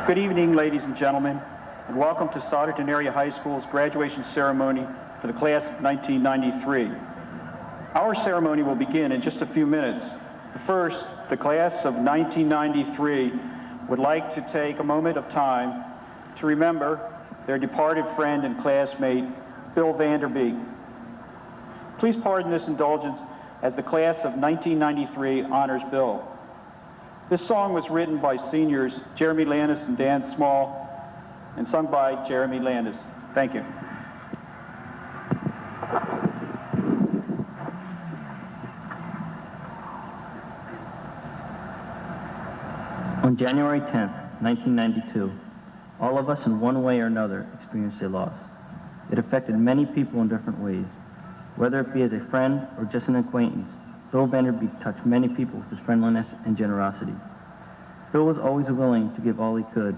Good evening, ladies and gentlemen, and welcome to Souderton Area High School's graduation ceremony for the class of 1993. Our ceremony will begin in just a few minutes. But first, the class of 1993 would like to take a moment of time to remember their departed friend and classmate, Bill Vanderbeek. Please pardon this indulgence as the class of 1993 honors Bill. This song was written by seniors Jeremy Landis and Dan Small and sung by Jeremy Landis. Thank you. On January 10th, 1992, all of us in one way or another experienced a loss. It affected many people in different ways. Whether it be as a friend or just an acquaintance, Bill Vanderbeek touched many people with his friendliness and generosity. Bill was always willing to give all he could.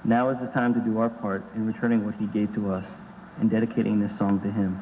Now is the time to do our part in returning what he gave to us and dedicating this song to him.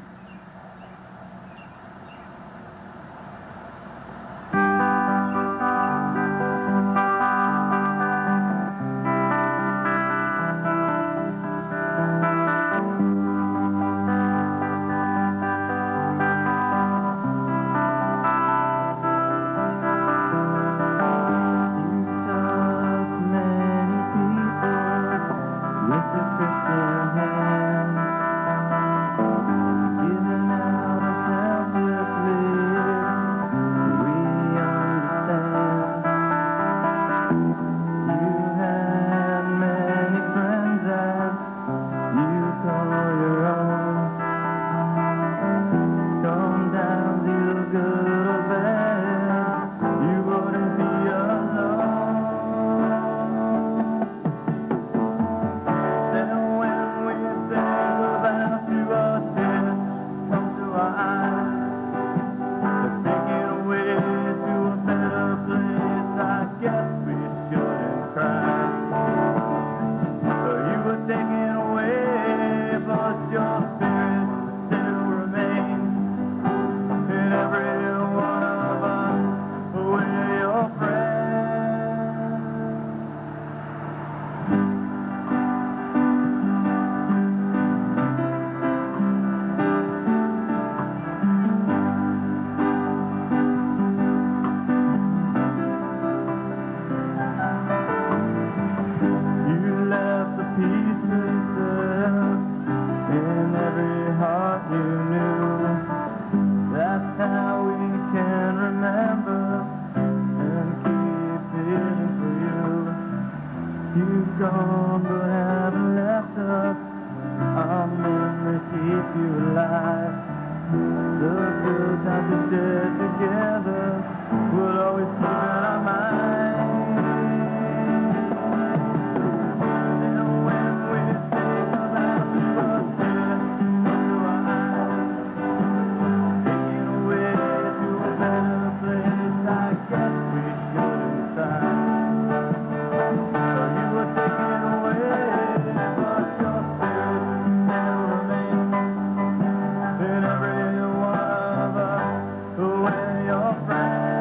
Your friend.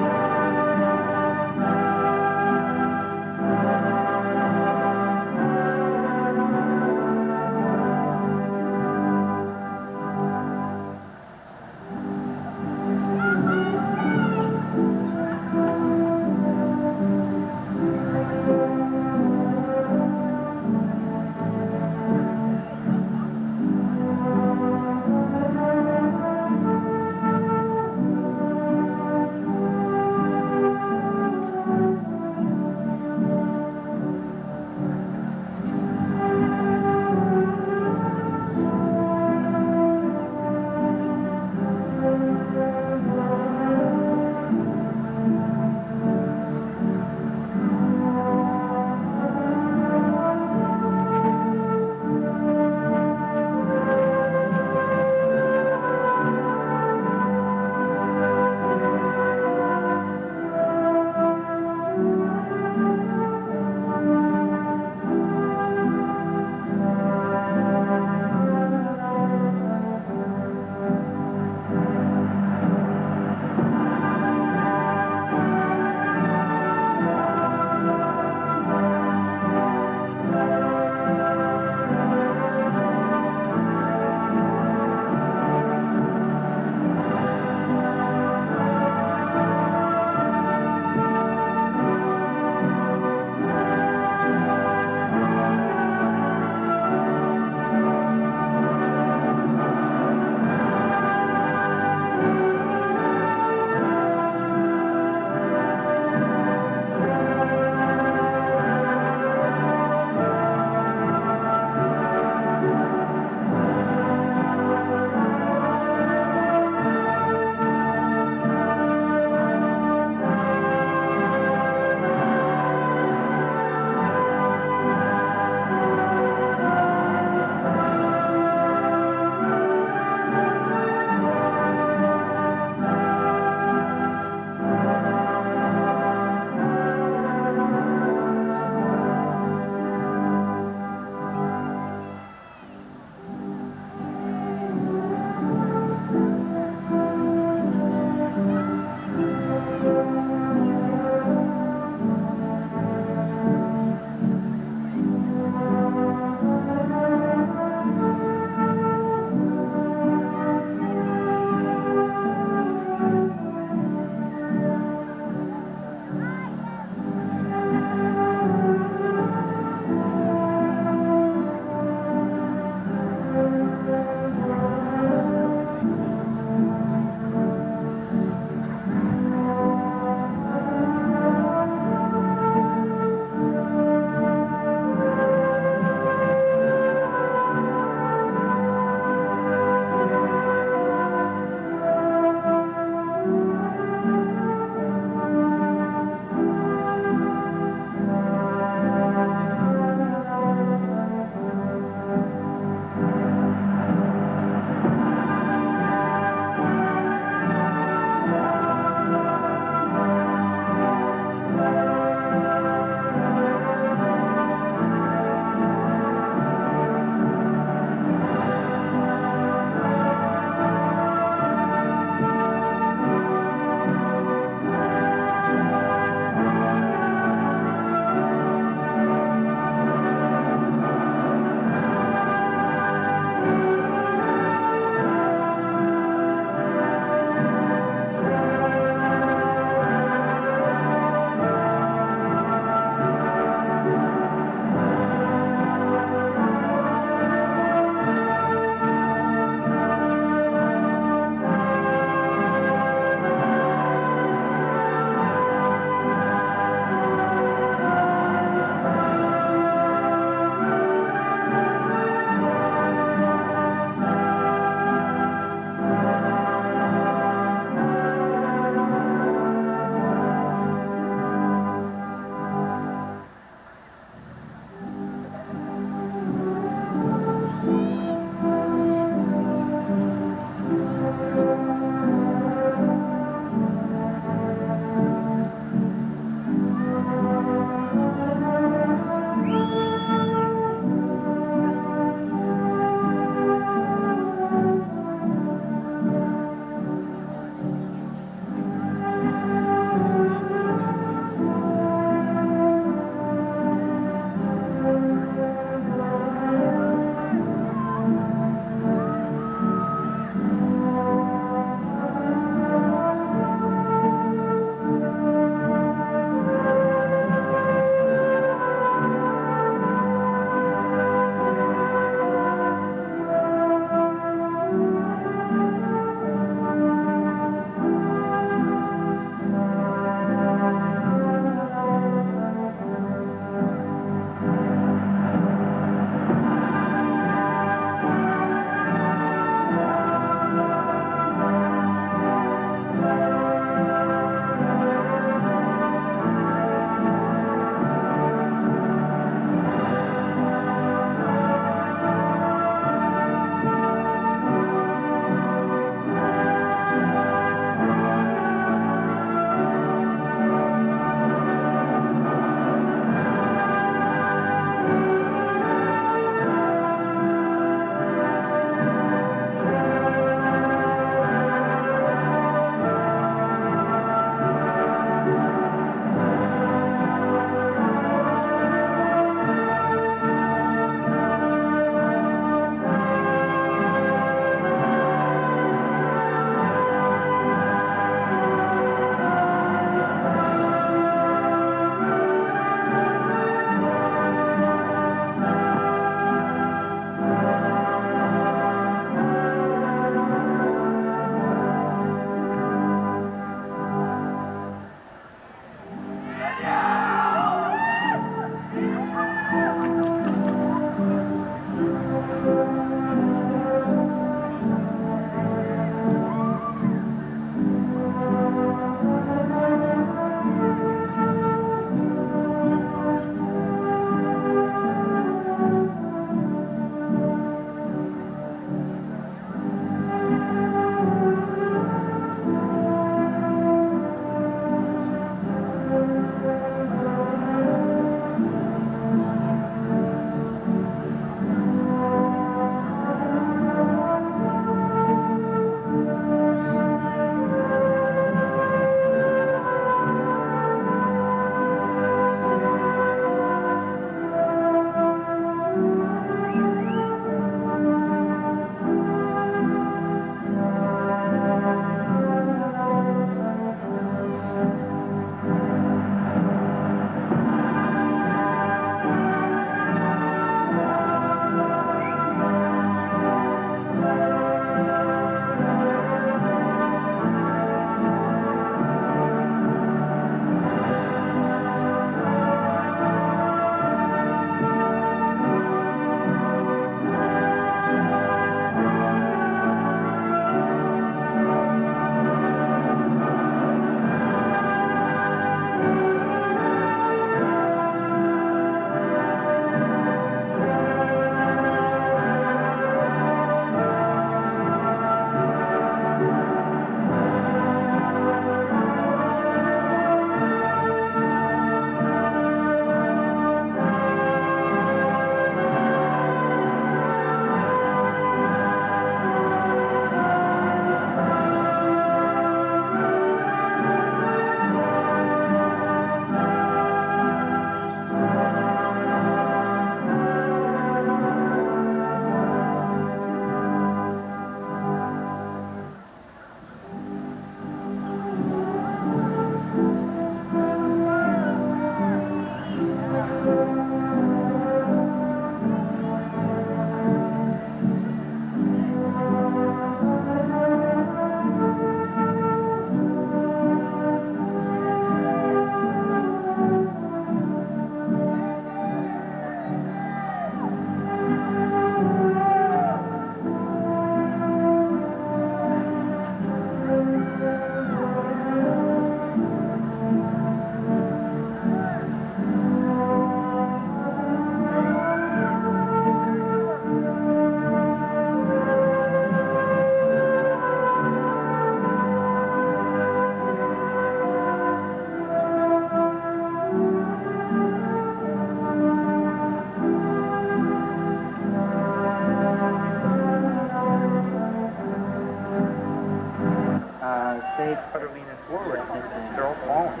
stage, started leaning forward, and they're all falling.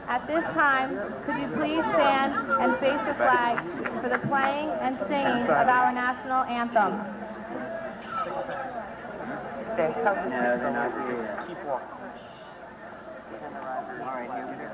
At this time, could you please stand and face the flag for the playing and singing of our national anthem? No, they're not here. Keep walking. All right, here we go.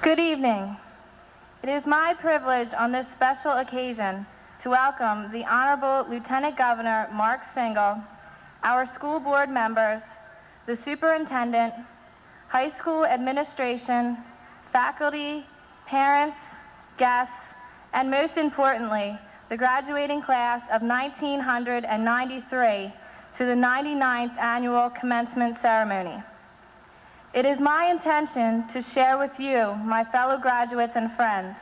Good evening. It is my privilege on this special occasion to welcome the Honorable Lieutenant Governor Mark Singal, our school board members, the superintendent, high school administration, faculty, parents, guests, and most importantly, the graduating class of 1993 to the 99th annual commencement ceremony. It is my intention to share with you, my fellow graduates and friends,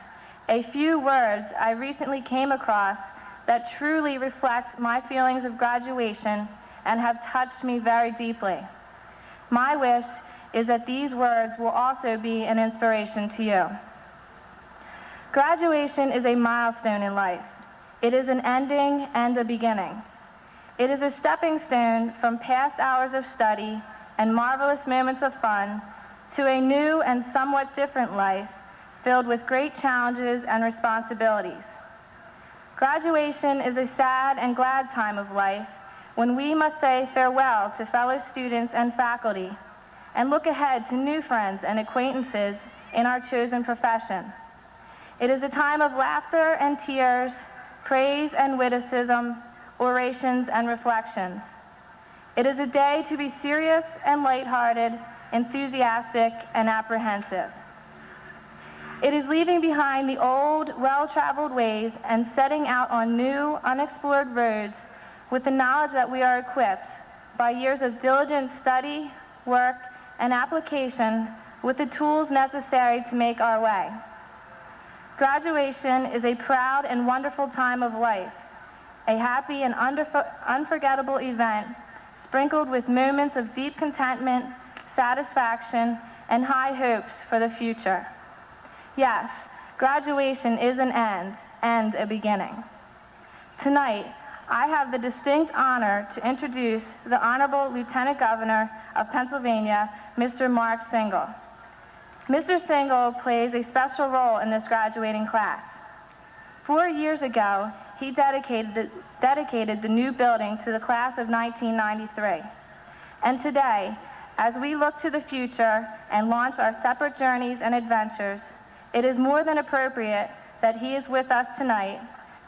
a few words I recently came across that truly reflect my feelings of graduation and have touched me very deeply. My wish is that these words will also be an inspiration to you. Graduation is a milestone in life. It is an ending and a beginning. It is a stepping stone from past hours of study and marvelous moments of fun to a new and somewhat different life filled with great challenges and responsibilities. Graduation is a sad and glad time of life when we must say farewell to fellow students and faculty and look ahead to new friends and acquaintances in our chosen profession. It is a time of laughter and tears, praise and witticism, orations and reflections. It is a day to be serious and lighthearted, enthusiastic and apprehensive. It is leaving behind the old, well-traveled ways and setting out on new, unexplored roads with the knowledge that we are equipped by years of diligent study, work, and application with the tools necessary to make our way. Graduation is a proud and wonderful time of life, a happy and unforgettable event sprinkled with moments of deep contentment, satisfaction, and high hopes for the future. Yes, graduation is an end and a beginning. Tonight, I have the distinct honor to introduce the Honorable Lieutenant Governor of Pennsylvania, Mr. Mark Singal. Mr. Singal plays a special role in this graduating class. 4 years ago, he dedicated the new building to the class of 1993. And today, as we look to the future and launch our separate journeys and adventures, it is more than appropriate that he is with us tonight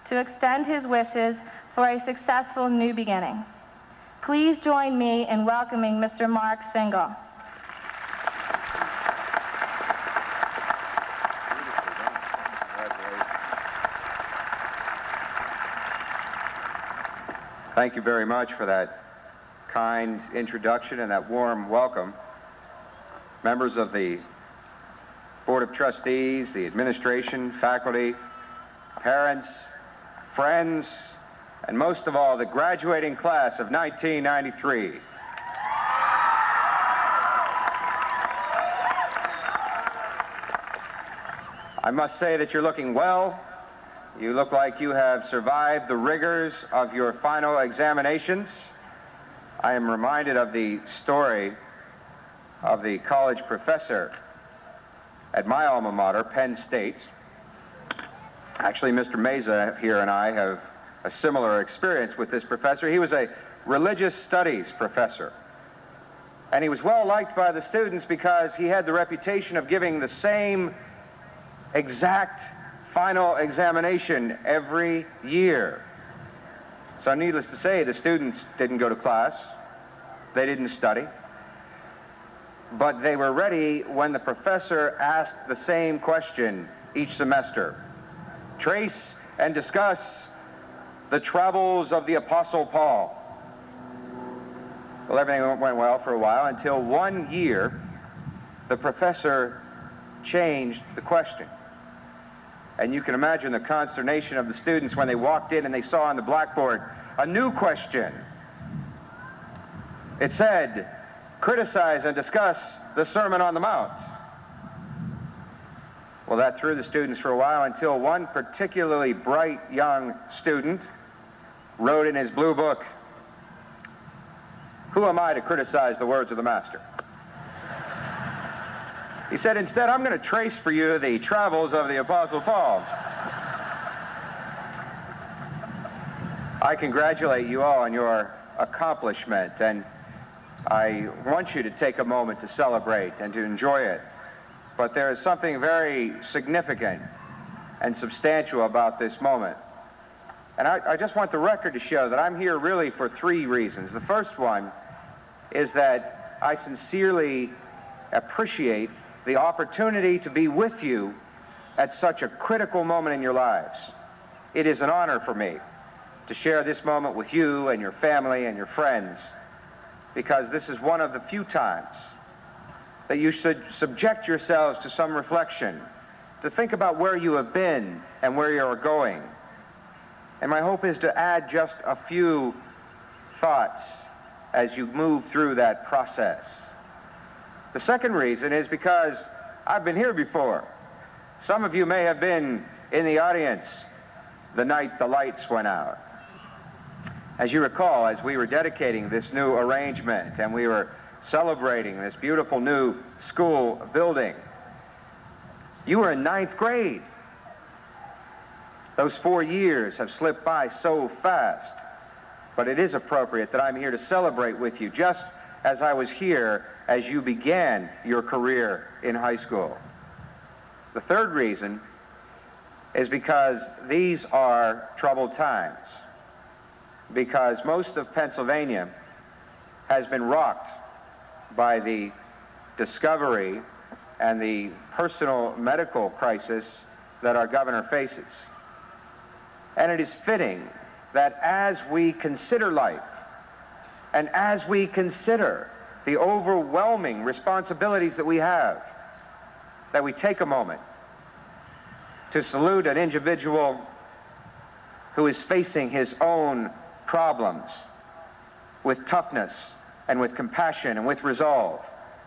to extend his wishes for a successful new beginning. Please join me in welcoming Mr. Mark Singal. Thank you very much for that kind introduction and that warm welcome. Members of the Board of Trustees, the administration, faculty, parents, friends, and most of all, the graduating class of 1993. I must say that you're looking well. You look like you have survived the rigors of your final examinations. I am reminded of the story of the college professor at my alma mater, Penn State. Actually, Mr. Meza here and I have a similar experience with this professor. He was a religious studies professor. And he was well liked by the students because he had the reputation of giving the same exact final examination every year. So needless to say, the students didn't go to class. They didn't study. But they were ready when the professor asked the same question each semester. Trace and discuss the travels of the Apostle Paul. Well, everything went well for a while until 1 year the professor changed the question. And you can imagine the consternation of the students when they walked in and they saw on the blackboard a new question. It said, criticize and discuss the Sermon on the Mount. Well, that threw the students for a while until one particularly bright young student wrote in his blue book, "Who am I to criticize the words of the Master?" He said, instead, I'm going to trace for you the travels of the Apostle Paul. I congratulate you all on your accomplishment, and I want you to take a moment to celebrate and to enjoy it. but there is something very significant and substantial about this moment. And I just want the record to show that I'm here really for three reasons. The first one is that I sincerely appreciate the opportunity to be with you at such a critical moment in your lives. It is an honor for me to share this moment with you and your family and your friends, because this is one of the few times that you should subject yourselves to some reflection, to think about where you have been and where you are going. And my hope is to add just a few thoughts as you move through that process. The second reason is because I've been here before. Some of you may have been in the audience the night the lights went out. As you recall, as we were dedicating this new arrangement and we were celebrating this beautiful new school building, you were in 9th grade. Those 4 years have slipped by so fast, but it is appropriate that I'm here to celebrate with you, just as I was here as you began your career in high school. The third reason is because these are troubled times, because most of Pennsylvania has been rocked by the discovery and the personal medical crisis that our governor faces. And it is fitting that as we consider life and as we consider the overwhelming responsibilities that we have, that we take a moment to salute an individual who is facing his own problems with toughness and with compassion and with resolve.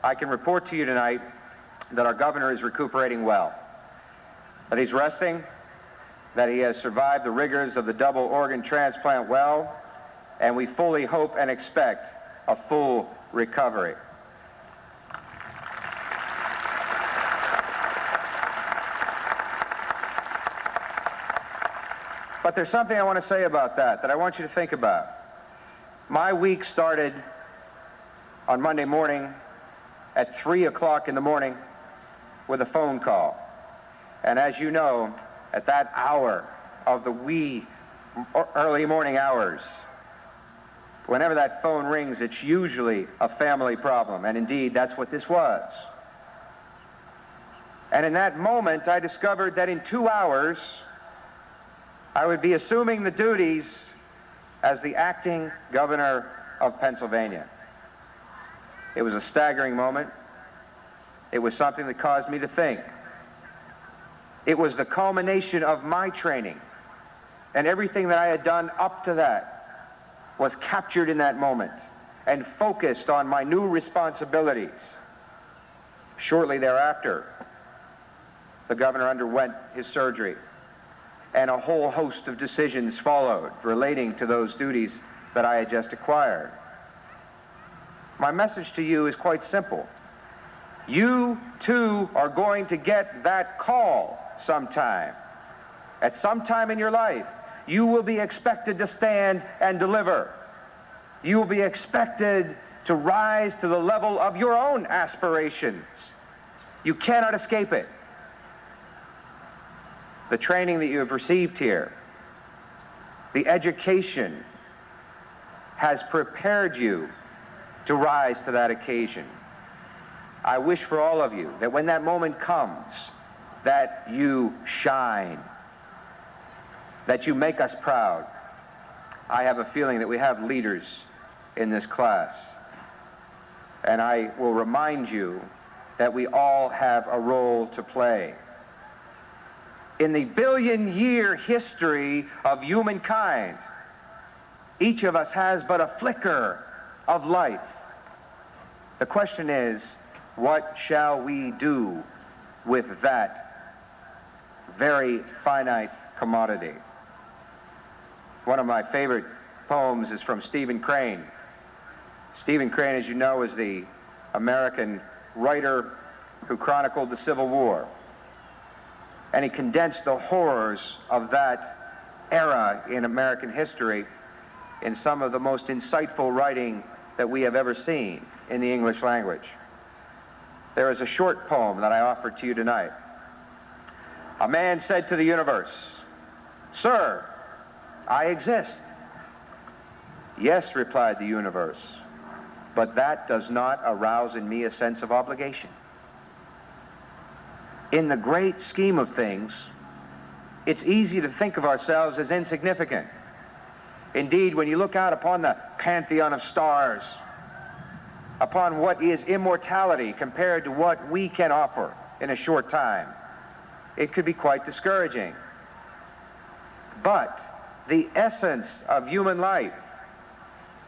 I can report to you tonight that our governor is recuperating well, that he's resting, that he has survived the rigors of the double organ transplant well, and we fully hope and expect a full recovery. But there's something I want to say about that I want you to think about. My week started on Monday morning at 3 o'clock in the morning with a phone call. And as you know, at that hour of the wee early morning hours, whenever that phone rings, it's usually a family problem. And indeed, that's what this was. And in that moment, I discovered that in 2 hours, I would be assuming the duties as the acting governor of Pennsylvania. It was a staggering moment. It was something that caused me to think. It was the culmination of my training, and everything that I had done up to that was captured in that moment and focused on my new responsibilities. Shortly thereafter, the governor underwent his surgery, and a whole host of decisions followed relating to those duties that I had just acquired. My message to you is quite simple. You, too, are going to get that call sometime. At some time in your life, you will be expected to stand and deliver. You will be expected to rise to the level of your own aspirations. You cannot escape it. The training that you have received here, the education, has prepared you to rise to that occasion. I wish for all of you that when that moment comes, that you shine, that you make us proud. I have a feeling that we have leaders in this class, and I will remind you that we all have a role to play. In the billion-year history of humankind, each of us has but a flicker of life. The question is, what shall we do with that very finite commodity? One of my favorite poems is from Stephen Crane. Stephen Crane, as you know, is the American writer who chronicled the Civil War. And he condensed the horrors of that era in American history in some of the most insightful writing that we have ever seen in the English language. there is a short poem that I offer to you tonight. A man said to the universe, "Sir, I exist." "Yes," replied the universe, "but that does not arouse in me a sense of obligation. In the great scheme of things, it's easy to think of ourselves as insignificant. Indeed, when you look out upon the pantheon of stars, upon what is immortality compared to what we can offer in a short time, it could be quite discouraging. But the essence of human life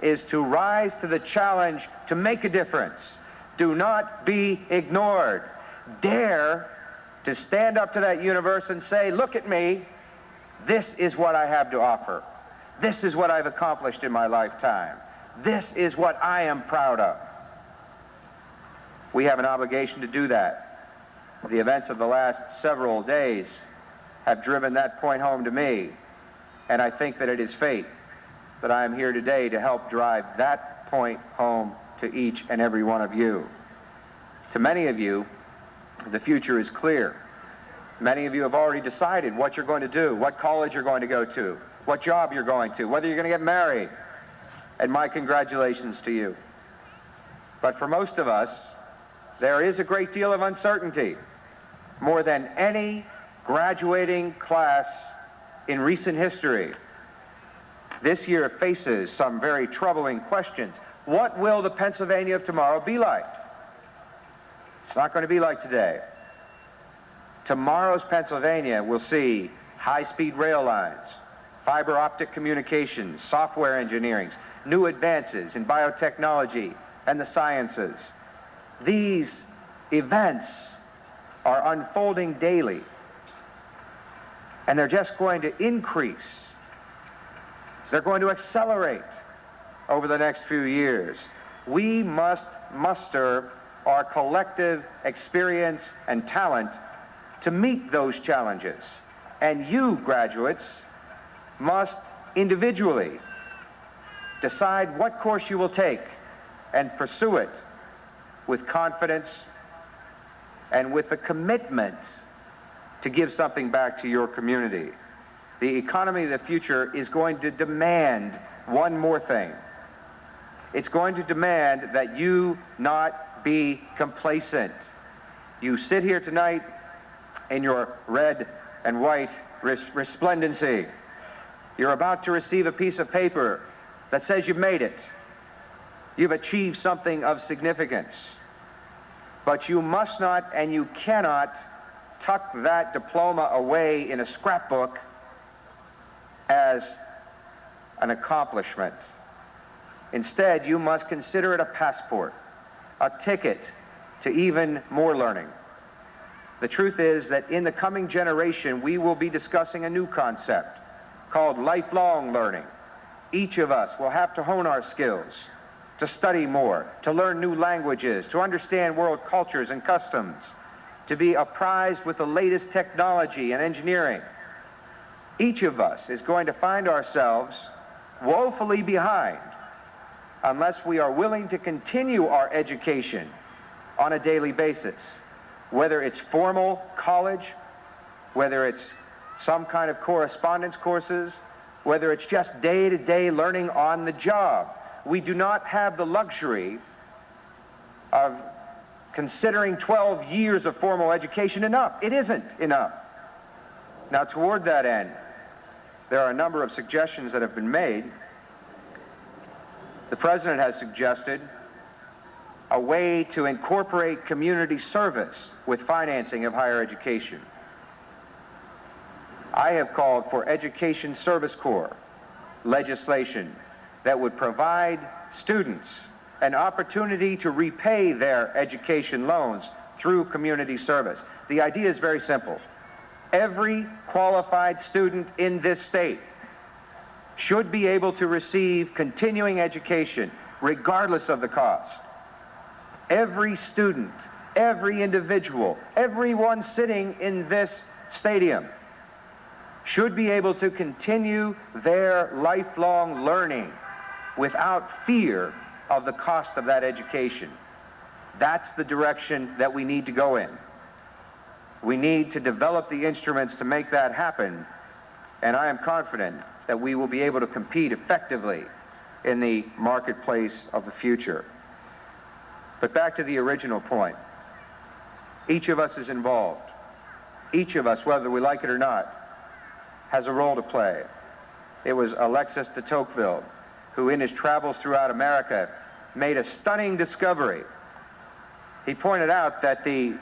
is to rise to the challenge to make a difference. Do not be ignored. Dare to stand up to that universe and say, look at me, this is what I have to offer. This is what I've accomplished in my lifetime. This is what I am proud of." We have an obligation to do that. The events of the last several days have driven that point home to me, and I think that it is fate that I am here today to help drive that point home to each and every one of you. To many of you, the future is clear. Many of you have already decided what you're going to do, what college you're going to go to, what job you're going to, whether you're going to get married, and my congratulations to you. But for most of us, there is a great deal of uncertainty, more than any graduating class in recent history. This year faces some very troubling questions. What will the Pennsylvania of tomorrow be like? It's not going to be like today. Tomorrow's Pennsylvania will see high-speed rail lines, fiber optic communications, software engineering, new advances in biotechnology and the sciences. These events are unfolding daily, and they're just going to increase. They're going to accelerate over the next few years. We must muster our collective experience and talent to meet those challenges. And you, graduates, must individually decide what course you will take and pursue it with confidence and with a commitment to give something back to your community. The economy of the future is going to demand one more thing. It's going to demand that you not be complacent. You sit here tonight in your red and white resplendency. You're about to receive a piece of paper that says you've made it. You've achieved something of significance. But you must not and you cannot tuck that diploma away in a scrapbook as an accomplishment. Instead, you must consider it a passport, a ticket to even more learning. The truth is that in the coming generation, we will be discussing a new concept called lifelong learning. Each of us will have to hone our skills, to study more, to learn new languages, to understand world cultures and customs, to be apprised with the latest technology and engineering. Each of us is going to find ourselves woefully behind unless we are willing to continue our education on a daily basis, whether it's formal college, whether it's some kind of correspondence courses, whether it's just day-to-day learning on the job. We do not have the luxury of considering 12 years of formal education enough. It isn't enough. Now, toward that end, there are a number of suggestions that have been made. The President has suggested a way to incorporate community service with financing of higher education. I have called for Education Service Corps legislation that would provide students an opportunity to repay their education loans through community service. The idea is very simple. Every qualified student in this state should be able to receive continuing education regardless of the cost. Every student, every individual, everyone sitting in this stadium should be able to continue their lifelong learning without fear of the cost of that education. That's the direction that we need to go in. We need to develop the instruments to make that happen, and I am confident that we will be able to compete effectively in the marketplace of the future. But back to the original point. Each of us is involved. Each of us, whether we like it or not, has a role to play. It was Alexis de Tocqueville who, in his travels throughout America, made a stunning discovery. He pointed out that the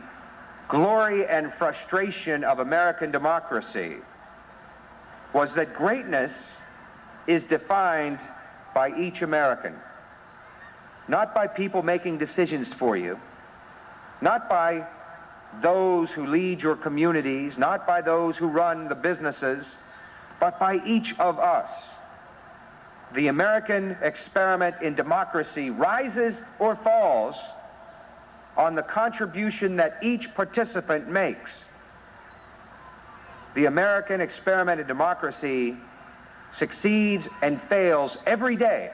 glory and frustration of American democracy was that greatness is defined by each American, not by people making decisions for you, not by those who lead your communities, not by those who run the businesses, but by each of us. The American experiment in democracy rises or falls on the contribution that each participant makes. The American experiment in democracy succeeds and fails every day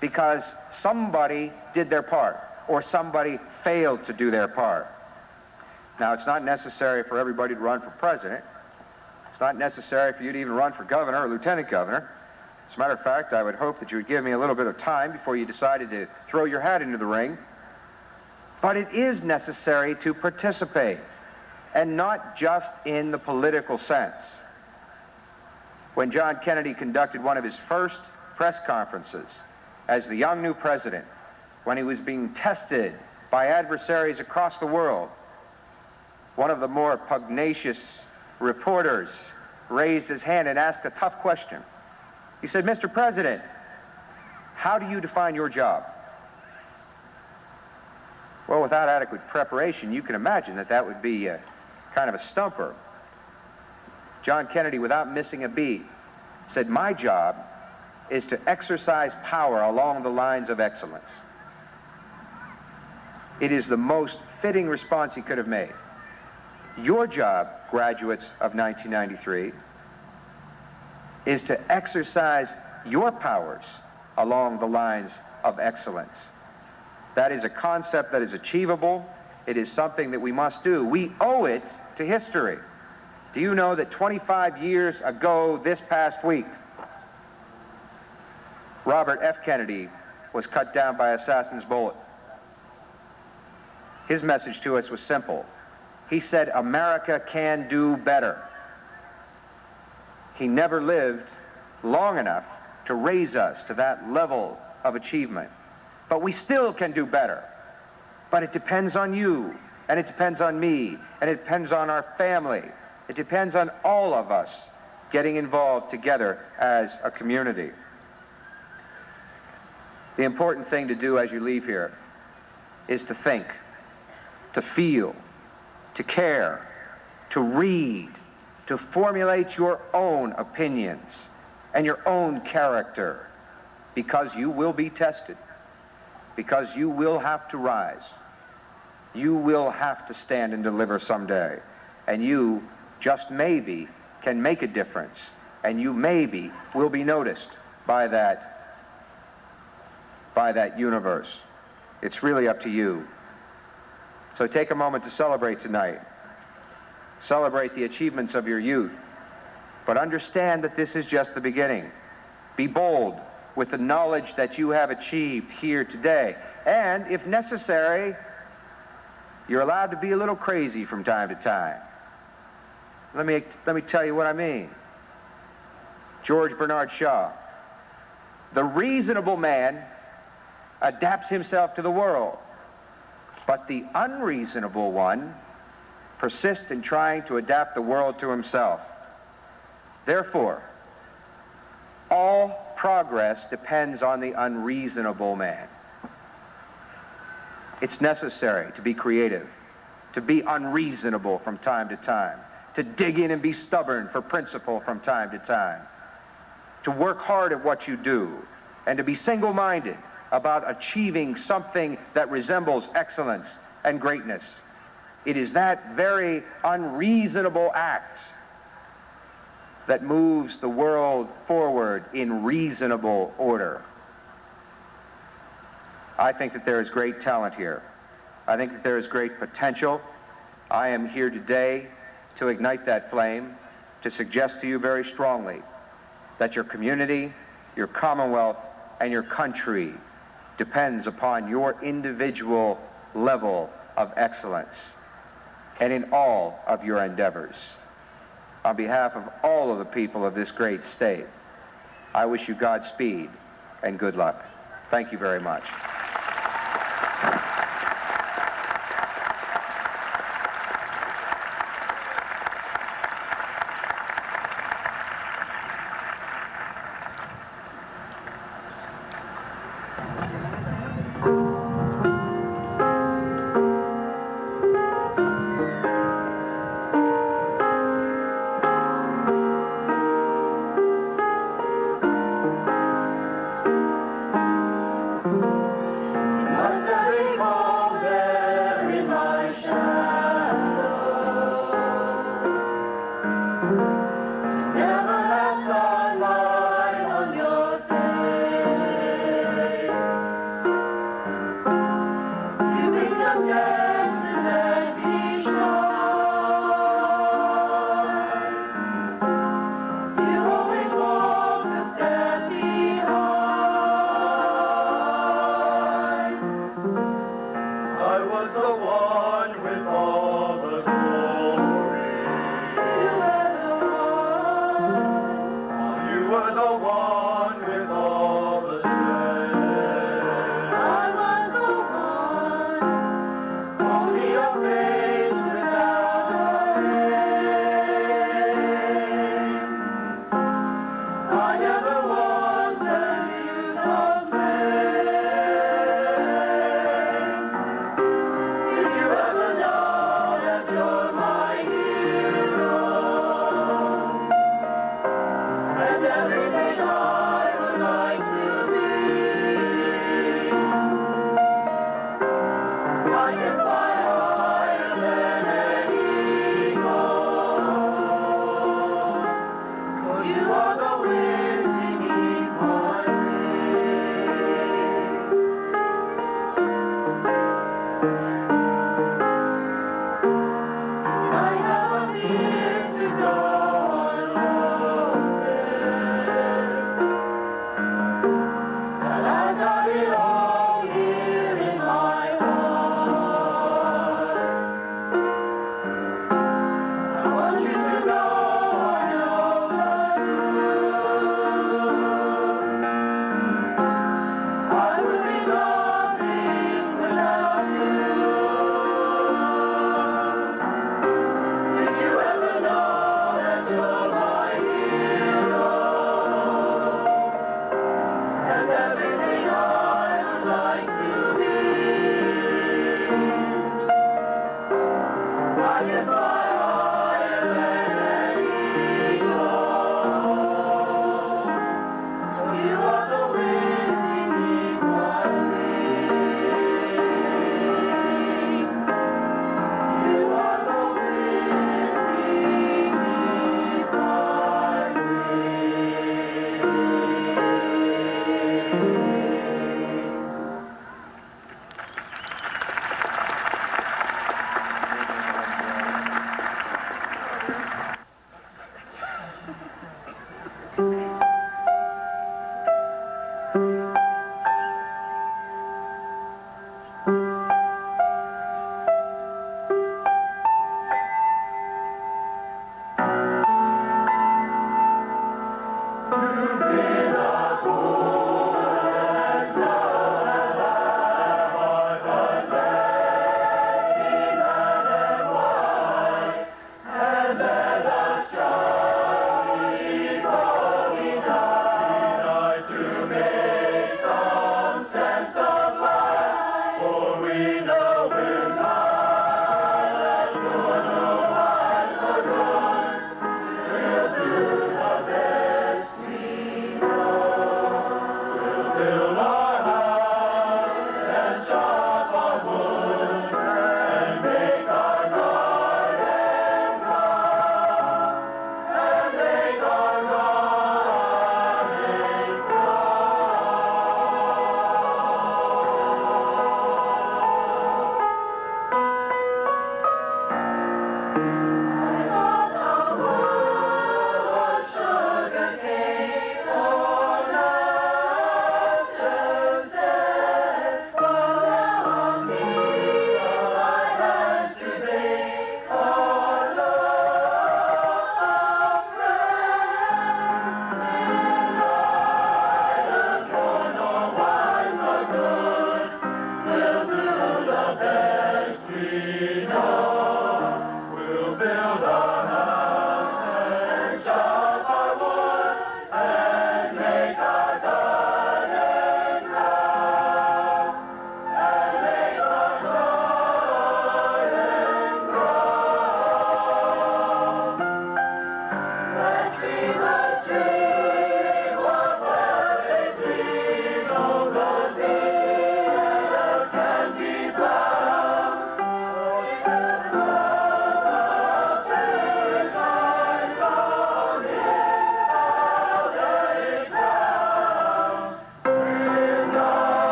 because somebody did their part or somebody failed to do their part. Now, it's not necessary for everybody to run for president. It's not necessary for you to even run for governor or lieutenant governor. As a matter of fact, I would hope that you would give me a little bit of time before you decided to throw your hat into the ring. But it is necessary to participate, and not just in the political sense. When John Kennedy conducted one of his first press conferences as the young new president, when he was being tested by adversaries across the world, one of the more pugnacious reporters raised his hand and asked a tough question. He said, "Mr. President, how do you define your job?" Well, without adequate preparation, you can imagine that that would be kind of a stumper. John Kennedy, without missing a beat, said, "My job is to exercise power along the lines of excellence." It is the most fitting response he could have made. Your job, graduates of 1993, is to exercise your powers along the lines of excellence. That is a concept that is achievable. It is something that we must do. We owe it to history. Do you know that 25 years ago this past week, Robert F. Kennedy was cut down by assassin's bullet? His message to us was simple. He said, "America can do better." He never lived long enough to raise us to that level of achievement. But we still can do better. But it depends on you, and it depends on me, and it depends on our family. It depends on all of us getting involved together as a community. The important thing to do as you leave here is to think, to feel, to care, to read, to formulate your own opinions and your own character, because you will be tested, because you will have to rise. You will have to stand and deliver someday, and you just maybe can make a difference, and you maybe will be noticed by that universe. It's really up to you. So take a moment to celebrate tonight. Celebrate the achievements of your youth, but understand that this is just the beginning. Be bold with the knowledge that you have achieved here today, and if necessary, you're allowed to be a little crazy from time to time. Let me tell you what I mean. George Bernard Shaw: "The reasonable man adapts himself to the world, but the unreasonable one persists in trying to adapt the world to himself. Therefore, all progress depends on the unreasonable man." It's necessary to be creative, to be unreasonable from time to time, to dig in and be stubborn for principle from time to time, to work hard at what you do, and to be single-minded about achieving something that resembles excellence and greatness. It is that very unreasonable act that moves the world forward in reasonable order. I think that there is great talent here. I think that there is great potential. I am here today to ignite that flame, to suggest to you very strongly that your community, your commonwealth, and your country depends upon your individual level of excellence and in all of your endeavors. On behalf of all of the people of this great state, I wish you Godspeed and good luck. Thank you very much.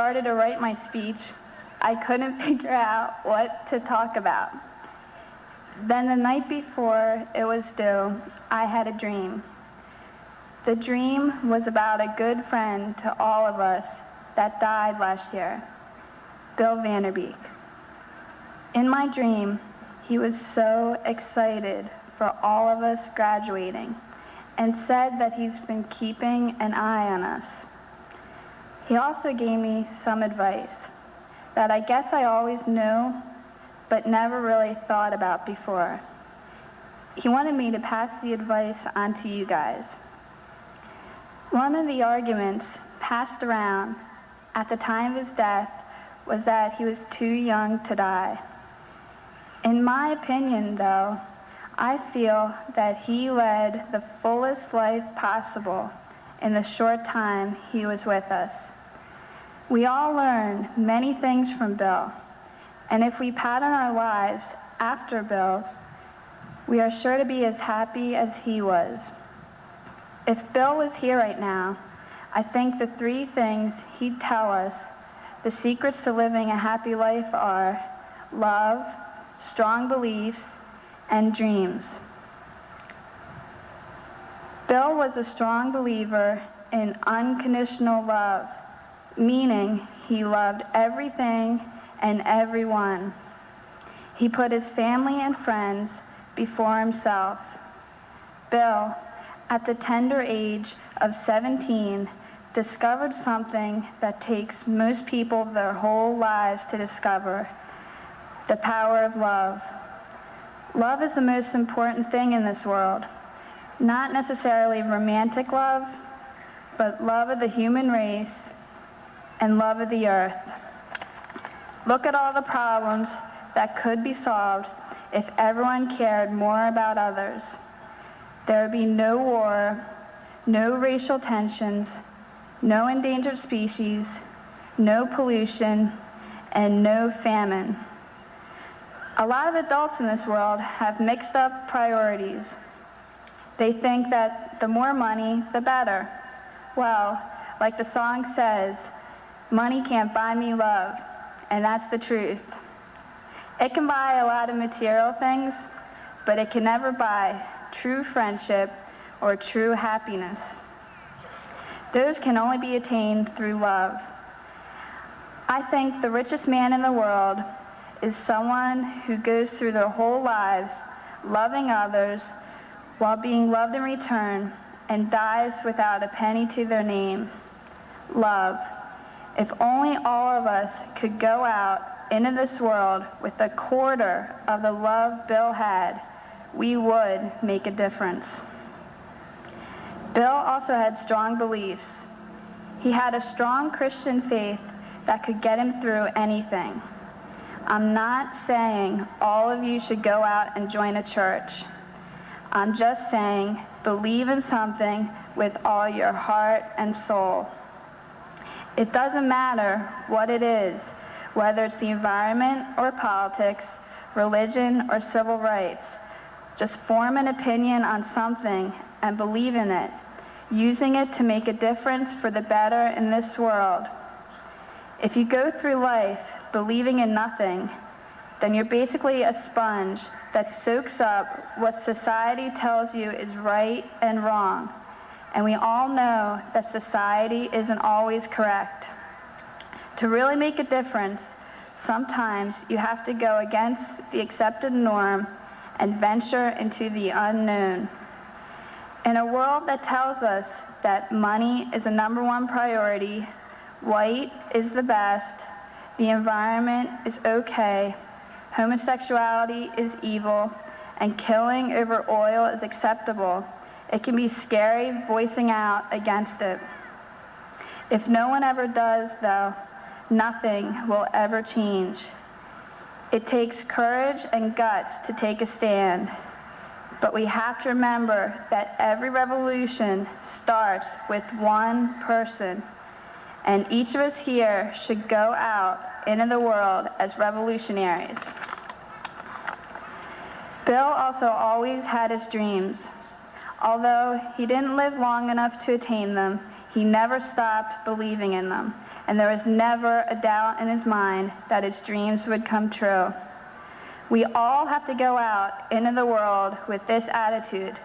started to write my speech, I couldn't figure out what to talk about. Then the night before it was due, I had a dream. The dream was about a good friend to all of us that died last year, Bill Vanderbeek. In my dream, he was so excited for all of us graduating and said that he's been keeping an eye on us. He also gave me some advice that I guess I always knew but never really thought about before. He wanted me to pass the advice on to you guys. One of the arguments passed around at the time of his death was that he was too young to die. In my opinion, though, I feel that he led the fullest life possible in the short time he was with us. We all learn many things from Bill, and if we pattern our lives after Bill's, we are sure to be as happy as he was. If Bill was here right now, I think the 3 things he'd tell us, the secrets to living a happy life, are love, strong beliefs, and dreams. Bill was a strong believer in unconditional love, meaning he loved everything and everyone. He put his family and friends before himself. Bill, at the tender age of 17, discovered something that takes most people their whole lives to discover: the power of love. Love is the most important thing in this world. Not necessarily romantic love, but love of the human race and love of the earth. Look at all the problems that could be solved if everyone cared more about others. There would be no war, no racial tensions, no endangered species, no pollution, and no famine. A lot of adults in this world have mixed up priorities. They think that the more money, the better. Well, like the song says, money can't buy me love, and that's the truth. It can buy a lot of material things, but it can never buy true friendship or true happiness. Those can only be attained through love. I think the richest man in the world is someone who goes through their whole lives loving others while being loved in return and dies without a penny to their name. Love. If only all of us could go out into this world with a quarter of the love Bill had, we would make a difference. Bill also had strong beliefs. He had a strong Christian faith that could get him through anything. I'm not saying all of you should go out and join a church. I'm just saying believe in something with all your heart and soul. It doesn't matter what it is, whether it's the environment or politics, religion or civil rights. Just form an opinion on something and believe in it, using it to make a difference for the better in this world. If you go through life believing in nothing, then you're basically a sponge that soaks up what society tells you is right and wrong. And we all know that society isn't always correct. To really make a difference, sometimes you have to go against the accepted norm and venture into the unknown. In a world that tells us that money is the #1 priority, white is the best, the environment is okay, homosexuality is evil, and killing over oil is acceptable, it can be scary voicing out against it. If no one ever does, though, nothing will ever change. It takes courage and guts to take a stand, but we have to remember that every revolution starts with one person, and each of us here should go out into the world as revolutionaries. Bill also always had his dreams. Although he didn't live long enough to attain them, he never stopped believing in them. and there was never a doubt in his mind that his dreams would come true. We all have to go out into the world with this attitude,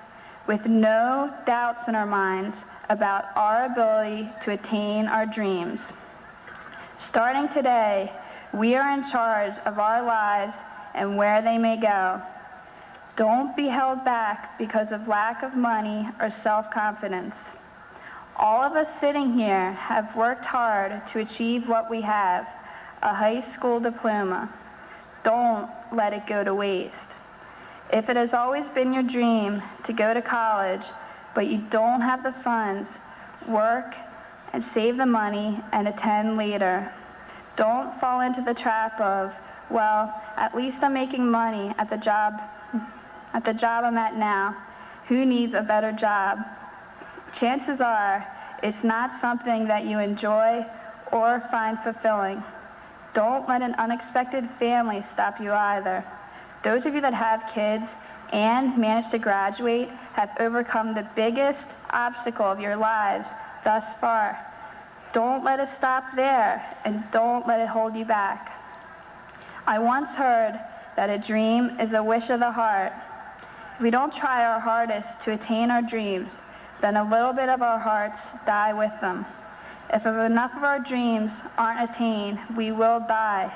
with no doubts in our minds about our ability to attain our dreams. Starting today, we are in charge of our lives and where they may go. Don't be held back because of lack of money or self-confidence. All of us sitting here have worked hard to achieve what we have, a high school diploma. Don't let it go to waste. If it has always been your dream to go to college, but you don't have the funds, work and save the money and attend later. Don't fall into the trap of, well, at least I'm making money at the job I'm at now. Who needs a better job? Chances are it's not something that you enjoy or find fulfilling. Don't let an unexpected family stop you either. Those of you that have kids and managed to graduate have overcome the biggest obstacle of your lives thus far. Don't let it stop there, and don't let it hold you back. I once heard that a dream is a wish of the heart. If we don't try our hardest to attain our dreams, then a little bit of our hearts die with them. If enough of our dreams aren't attained, we will die,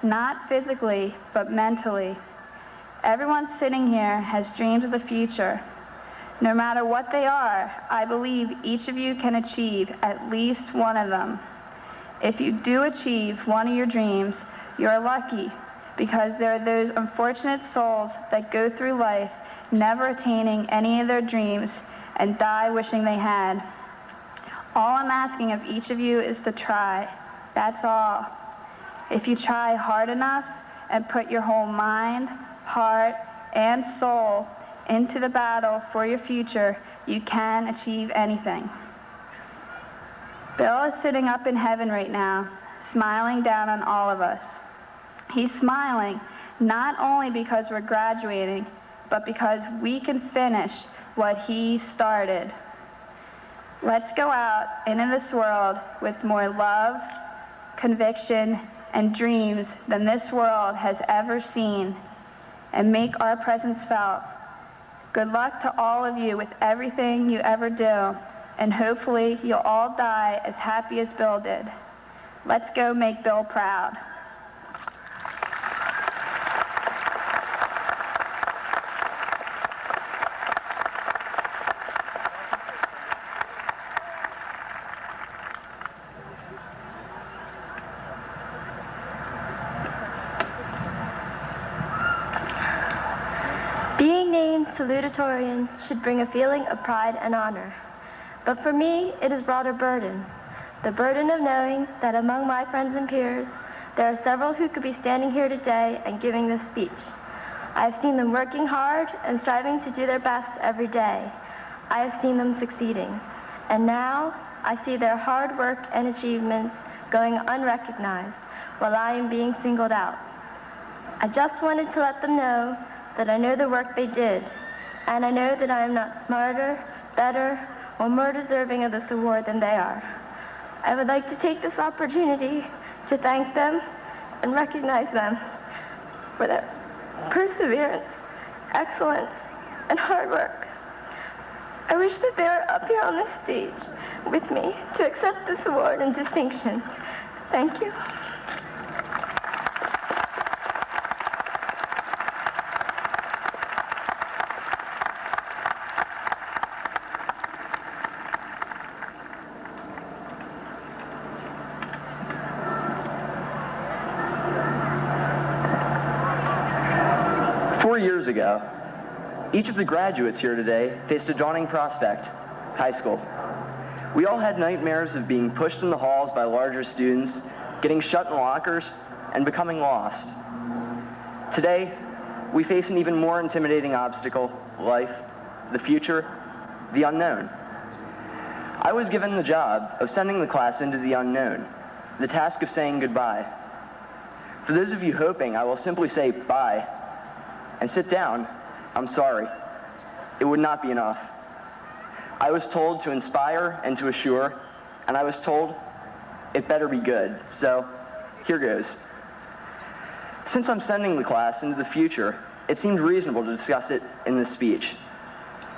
not physically, but mentally. Everyone sitting here has dreams of the future. No matter what they are, I believe each of you can achieve at least one of them. If you do achieve one of your dreams, you're lucky, because there are those unfortunate souls that go through life never attaining any of their dreams and die wishing they had. All I'm asking of each of you is to try. That's all. If you try hard enough and put your whole mind, heart, and soul into the battle for your future, you can achieve anything. Bill is sitting up in heaven right now, smiling down on all of us. He's smiling not only because we're graduating, but because we can finish what he started. Let's go out into this world with more love, conviction, and dreams than this world has ever seen, and make our presence felt. Good luck to all of you with everything you ever do, and hopefully you'll all die as happy as Bill did. Let's go make Bill proud. Being named salutatorian should bring a feeling of pride and honor. But for me, it has brought a burden. The burden of knowing that among my friends and peers, there are several who could be standing here today and giving this speech. I have seen them working hard and striving to do their best every day. I have seen them succeeding. And now, I see their hard work and achievements going unrecognized while I am being singled out. I just wanted to let them know that I know the work they did, and I know that I am not smarter, better, or more deserving of this award than they are. I would like to take this opportunity to thank them and recognize them for their perseverance, excellence, and hard work. I wish that they were up here on this stage with me to accept this award and distinction. Thank you. Years ago, each of the graduates here today faced a daunting prospect: high school. We all had nightmares of being pushed in the halls by larger students, getting shut in lockers, and becoming lost. Today, we face an even more intimidating obstacle: life, the future, the unknown. I was given the job of sending the class into the unknown, the task of saying goodbye. For those of you hoping I will simply say bye and sit down, I'm sorry. It would not be enough. I was told to inspire and to assure, and I was told it better be good. So here goes. Since I'm sending the class into the future, it seemed reasonable to discuss it in this speech.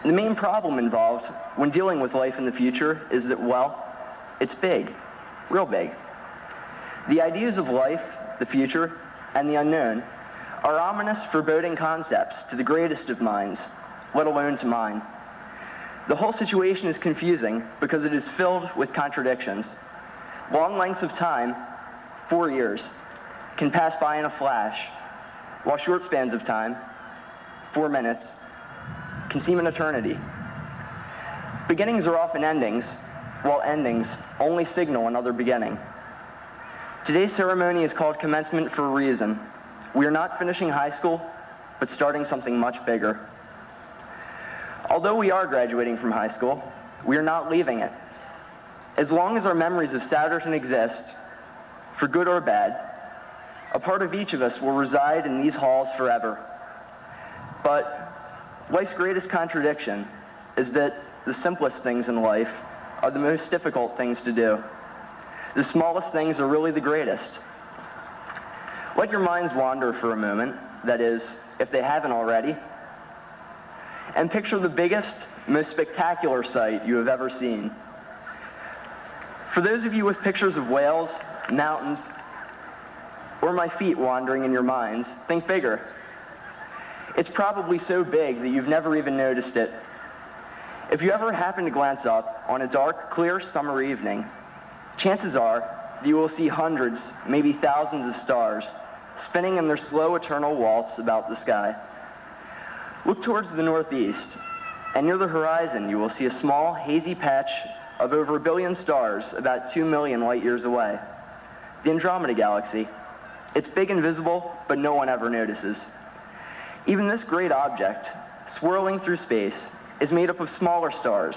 The main problem involved when dealing with life in the future is that, well, it's big, real big. The ideas of life, the future, and the unknown are ominous, foreboding concepts to the greatest of minds, let alone to mine. The whole situation is confusing because it is filled with contradictions. Long lengths of time, 4 years, can pass by in a flash, while short spans of time, 4 minutes, can seem an eternity. Beginnings are often endings, while endings only signal another beginning. Today's ceremony is called Commencement for a reason. We are not finishing high school, but starting something much bigger. Although we are graduating from high school, we are not leaving it. As long as our memories of Souderton exist, for good or bad, a part of each of us will reside in these halls forever. But life's greatest contradiction is that the simplest things in life are the most difficult things to do. The smallest things are really the greatest. Let your minds wander for a moment, that is, if they haven't already, and picture the biggest, most spectacular sight you have ever seen. For those of you with pictures of whales, mountains, or my feet wandering in your minds, think bigger. It's probably so big that you've never even noticed it. If you ever happen to glance up on a dark, clear summer evening, chances are that you will see hundreds, maybe thousands of stars spinning in their slow, eternal waltz about the sky. Look towards the northeast, and near the horizon you will see a small, hazy patch of over 1 billion stars about 2 million light years away. The Andromeda Galaxy. It's big and visible, but no one ever notices. Even this great object, swirling through space, is made up of smaller stars,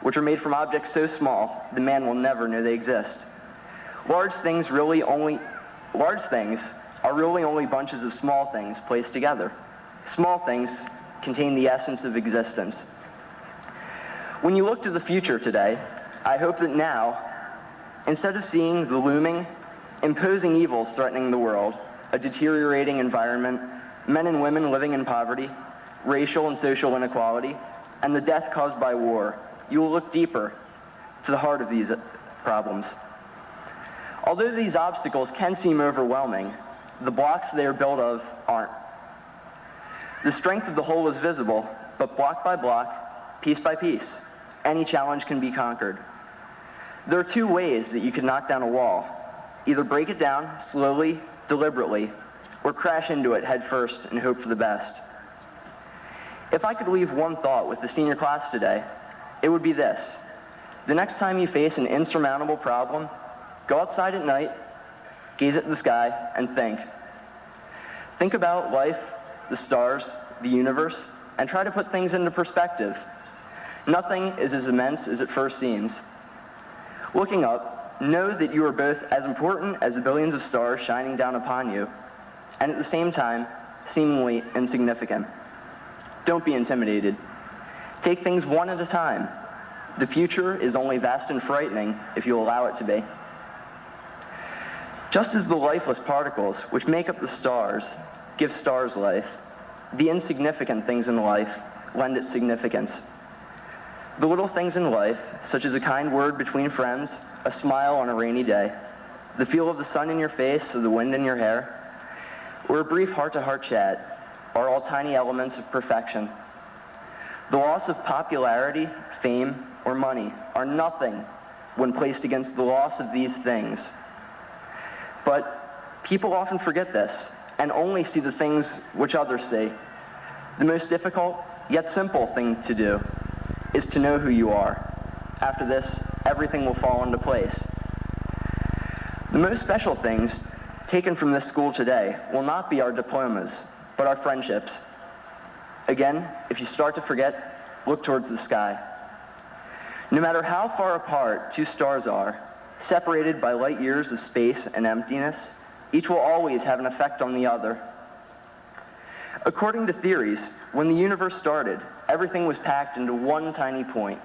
which are made from objects so small the man will never know they exist. Large things are really only bunches of small things placed together. Small things contain the essence of existence. When you look to the future today, I hope that now, instead of seeing the looming, imposing evils threatening the world, a deteriorating environment, men and women living in poverty, racial and social inequality, and the death caused by war, you will look deeper to the heart of these problems. Although these obstacles can seem overwhelming, the blocks they are built of aren't. The strength of the whole is visible, but block by block, piece by piece, any challenge can be conquered. There are 2 ways that you can knock down a wall. Either break it down slowly, deliberately, or crash into it head first and hope for the best. If I could leave one thought with the senior class today, it would be this. The next time you face an insurmountable problem, go outside at night, gaze at the sky, and think. Think about life, the stars, the universe, and try to put things into perspective. Nothing is as immense as it first seems. Looking up, know that you are both as important as the billions of stars shining down upon you, and at the same time, seemingly insignificant. Don't be intimidated. Take things one at a time. The future is only vast and frightening if you allow it to be. Just as the lifeless particles which make up the stars give stars life, the insignificant things in life lend it significance. The little things in life, such as a kind word between friends, a smile on a rainy day, the feel of the sun in your face or the wind in your hair, or a brief heart-to-heart chat, are all tiny elements of perfection. The loss of popularity, fame, or money are nothing when placed against the loss of these things. But people often forget this and only see the things which others see. The most difficult, yet simple thing to do is to know who you are. After this, everything will fall into place. The most special things taken from this school today will not be our diplomas, but our friendships. Again, if you start to forget, look towards the sky. No matter how far apart 2 stars are, separated by light years of space and emptiness, each will always have an effect on the other. According to theories, when the universe started, everything was packed into one tiny point.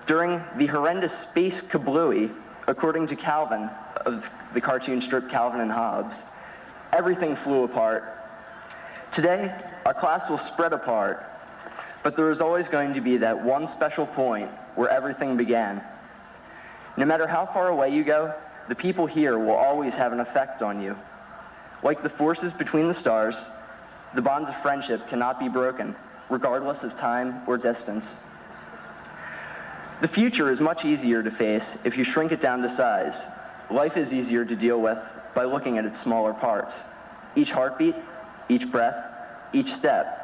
During the horrendous space kablooey, according to Calvin, of the cartoon strip Calvin and Hobbes, everything flew apart. Today, our class will spread apart, but there is always going to be that one special point where everything began. No matter how far away you go, the people here will always have an effect on you. Like the forces between the stars, the bonds of friendship cannot be broken, regardless of time or distance. The future is much easier to face if you shrink it down to size. Life is easier to deal with by looking at its smaller parts. Each heartbeat, each breath, each step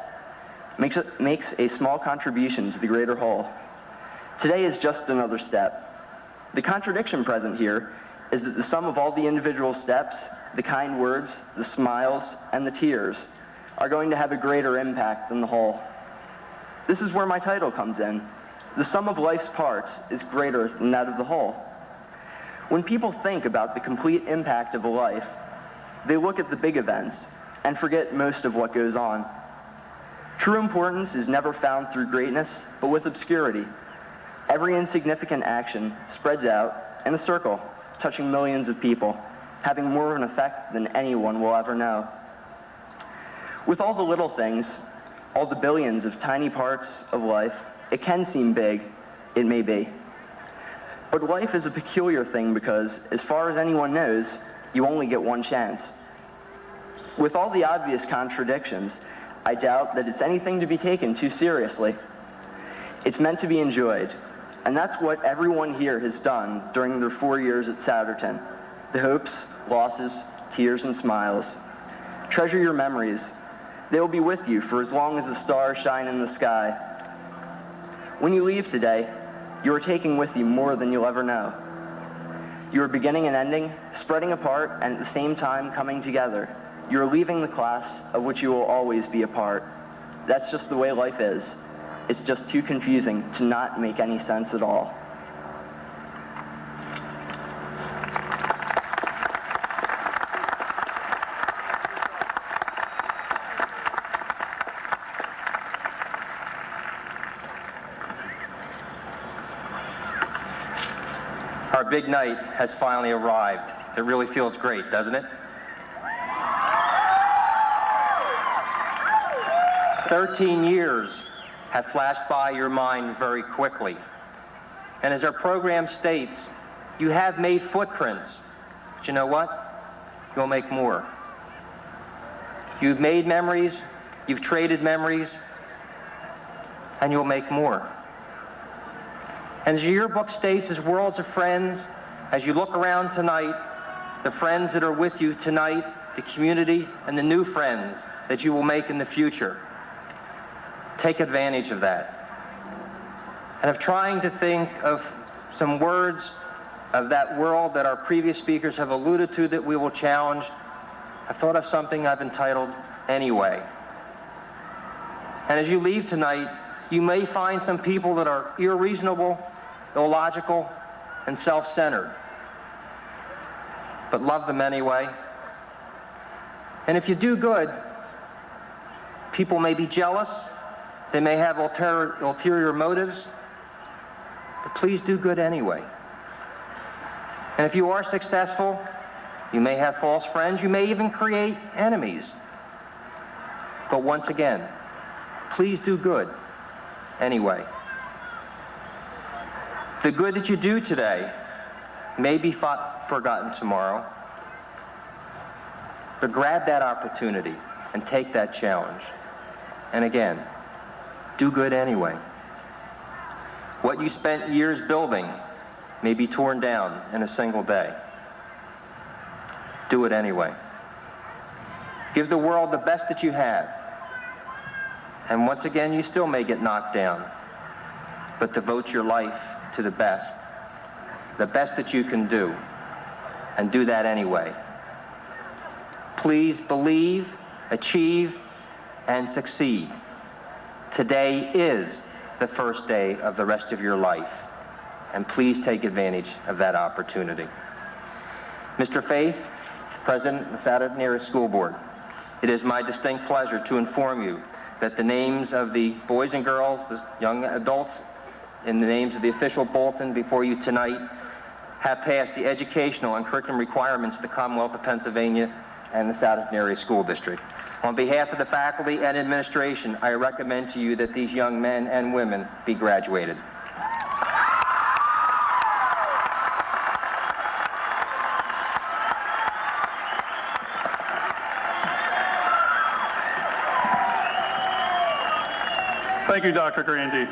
makes a small contribution to the greater whole. Today is just another step. The contradiction present here is that the sum of all the individual steps, the kind words, the smiles, and the tears are going to have a greater impact than the whole. This is where my title comes in. The sum of life's parts is greater than that of the whole. When people think about the complete impact of a life, they look at the big events and forget most of what goes on. True importance is never found through greatness, but with obscurity. Every insignificant action spreads out in a circle, touching millions of people, having more of an effect than anyone will ever know. With all the little things, all the billions of tiny parts of life, it can seem big, it may be. But life is a peculiar thing because, as far as anyone knows, you only get one chance. With all the obvious contradictions, I doubt that it's anything to be taken too seriously. It's meant to be enjoyed, and that's what everyone here has done during their 4 years at Souderton. The hopes, losses, tears, and smiles. Treasure your memories. They will be with you for as long as the stars shine in the sky. When you leave today, you are taking with you more than you'll ever know. You are beginning and ending, spreading apart, and at the same time coming together. You are leaving the class of which you will always be a part. That's just the way life is. It's just too confusing to not make any sense at all. Our big night has finally arrived. It really feels great, doesn't it? 13 years have flashed by your mind very quickly. And as our program states, you have made footprints. But you know what? You'll make more. You've made memories, you've traded memories, and you'll make more. And as your yearbook states, as worlds of friends, as you look around tonight, the friends that are with you tonight, the community, and the new friends that you will make in the future. Take advantage of that. And of trying to think of some words of that world that our previous speakers have alluded to that we will challenge, I've thought of something I've entitled, Anyway. And as you leave tonight, you may find some people that are irreasonable, illogical, and self-centered. But love them anyway. And if you do good, people may be jealous, they may have ulterior motives, but please do good anyway. And if you are successful, you may have false friends, you may even create enemies. But once again, please do good anyway. The good that you do today may be forgotten tomorrow, but grab that opportunity and take that challenge. And again, do good anyway. What you spent years building may be torn down in a single day. Do it anyway. Give the world the best that you have. And once again, you still may get knocked down, but devote your life to the best that you can do, and do that anyway. Please believe, achieve, and succeed. Today is the first day of the rest of your life, and please take advantage of that opportunity. Mr. Faith, President of the Souderton Area School Board, it is my distinct pleasure to inform you that the names of the boys and girls, the young adults, in the names of the official bulletin before you tonight, have passed the educational and curriculum requirements of the Commonwealth of Pennsylvania and the Souderton Area School District. On behalf of the faculty and administration, I recommend to you that these young men and women be graduated. Thank you, Dr. Grandy.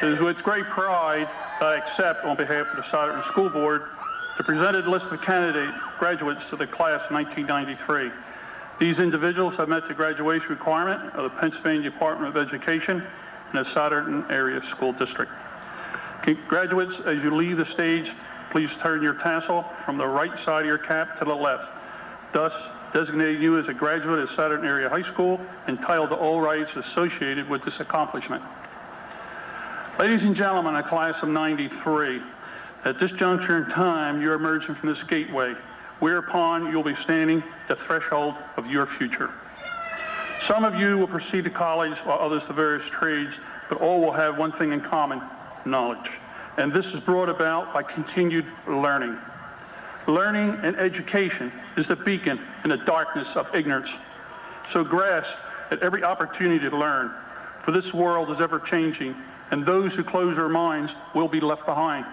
It is with great pride that I accept, on behalf of the Souderton School Board, the presented list of candidate graduates to the class of 1993. These individuals have met the graduation requirement of the Pennsylvania Department of Education and the Souderton Area School District. Graduates, as you leave the stage, please turn your tassel from the right side of your cap to the left, thus designating you as a graduate of Souderton Area High School, entitled to all rights associated with this accomplishment. Ladies and gentlemen, a class of 93, at this juncture in time, you're emerging from this gateway, whereupon you'll be standing at the threshold of your future. Some of you will proceed to college, while others to various trades, but all will have one thing in common: knowledge. And this is brought about by continued learning. Learning and education is the beacon in the darkness of ignorance. So grasp at every opportunity to learn, for this world is ever changing, and those who close their minds will be left behind.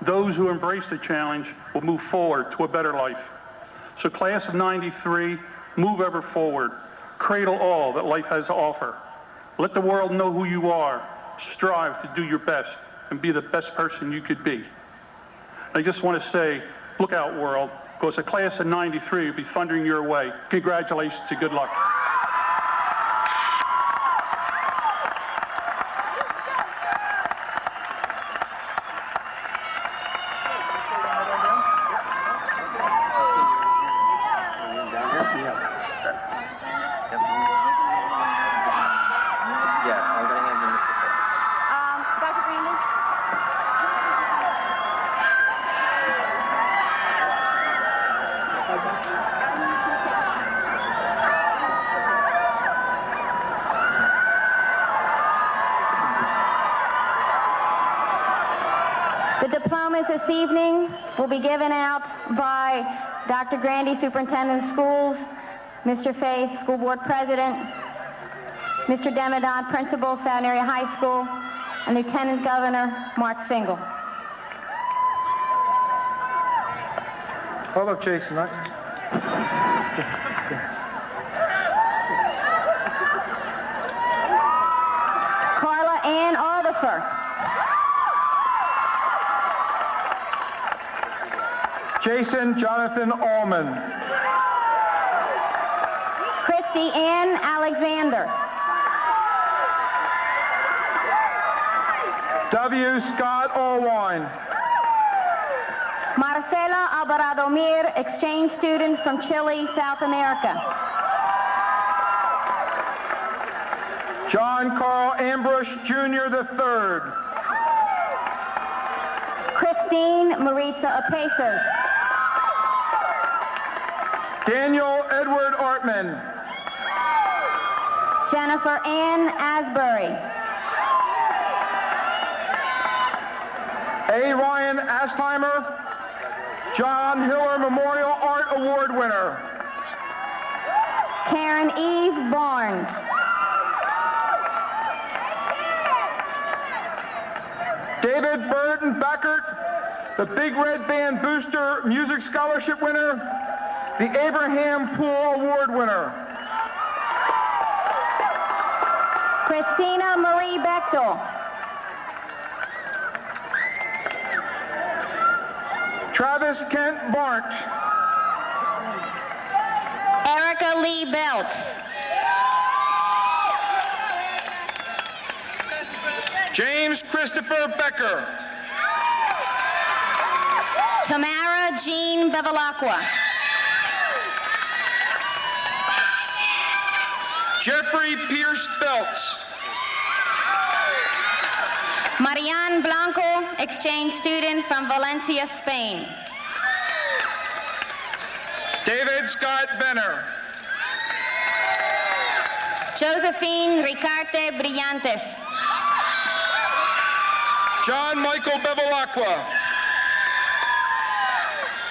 Those who embrace the challenge will move forward to a better life. So class of 93, move ever forward. Cradle all that life has to offer. Let the world know who you are. Strive to do your best and be the best person you could be. I just want to say, look out, world, because the class of 93 will be thundering your way. Congratulations and good luck. The diplomas this evening will be given out by Dr. Grandy, Superintendent of Schools, Mr. Faith, School Board President, Mr. Demidon, Principal, Souderton Area High School, and Lieutenant Governor Mark Single. Hold up, Jason. Carla Ann Aldifer. Jason Jonathan Allman. Christy Ann Alexander. W. Scott Allwine. Marcela Alvarado Mir, exchange student from Chile, South America. John Carl Ambrush, Jr. III. Christine Maritza Apesos. Daniel Edward Artman. Jennifer Ann Asbury. A. Ryan Astheimer, John Hiller Memorial Art Award winner. Karen Eve Barnes. David Burton Beckert, the Big Red Band Booster Music Scholarship winner, the Abraham Poole Award winner. Christina Marie Bechtel. Travis Kent Barnt. Erica Lee Belts. James Christopher Becker. Tamara Jean Bevilacqua. Jeffrey Pierce Belts. Marianne Blanco, exchange student from Valencia, Spain. David Scott Benner. Josephine Ricarte Brillantes. John Michael Bevilacqua.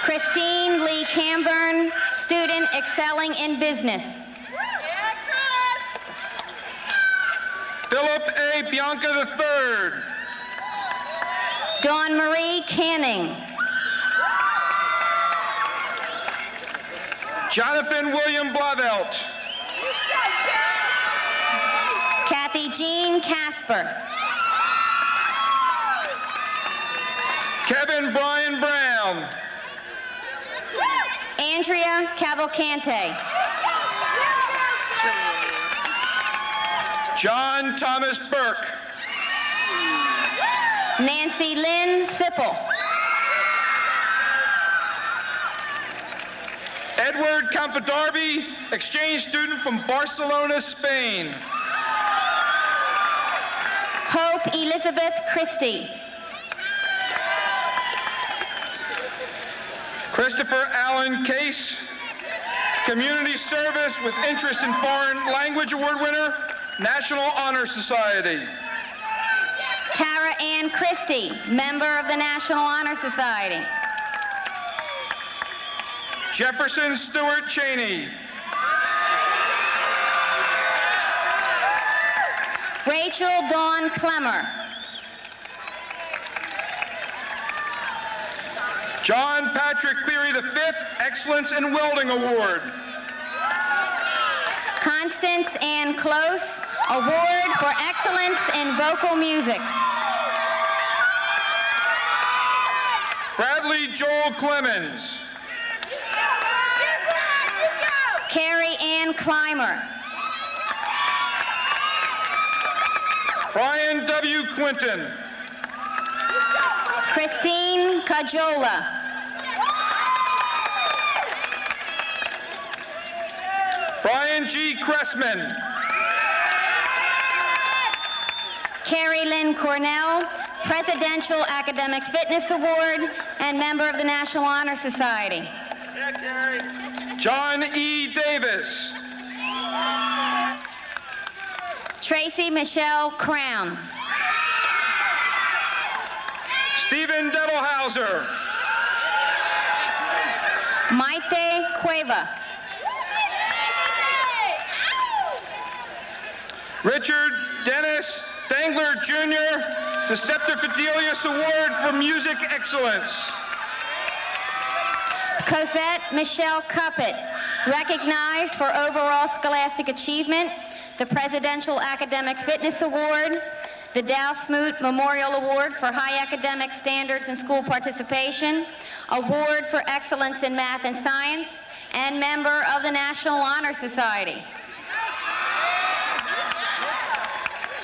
Christine Lee Camburn, student excelling in business. Philip A. Bianca III. Dawn Marie Canning. Jonathan William Blavelt. Kathy Jean Casper. Kevin Brian Brown. Andrea Cavalcante. John Thomas Burke. Nancy Lynn Sipple. Edward Campadarby, exchange student from Barcelona, Spain. Hope Elizabeth Christie. Christopher Allen Case, Community Service with Interest in Foreign Language Award winner, National Honor Society. Tara Ann Christie, member of the National Honor Society. Jefferson Stewart Cheney. Rachel Dawn Clemmer. John Patrick Cleary V, Excellence in Welding Award. Constance Ann Close, Award for Excellence in Vocal Music. Bradley Joel Clemens. Carrie Ann Clymer. Brian W. Clinton. Christine Cajola. Brian G. Cressman. Carrie Lynn Cornell, Presidential Academic Fitness Award and member of the National Honor Society. John E. Davis. Tracy Michelle Crown. Stephen Dettelhauser. Maite Cueva. Richard Dennis Dangler Jr., the Scepter Fidelius Award for Music Excellence. Cosette Michelle Cuppet, recognized for overall scholastic achievement, the Presidential Academic Fitness Award, the Dow Smoot Memorial Award for High Academic Standards and School Participation, Award for Excellence in Math and Science, and member of the National Honor Society.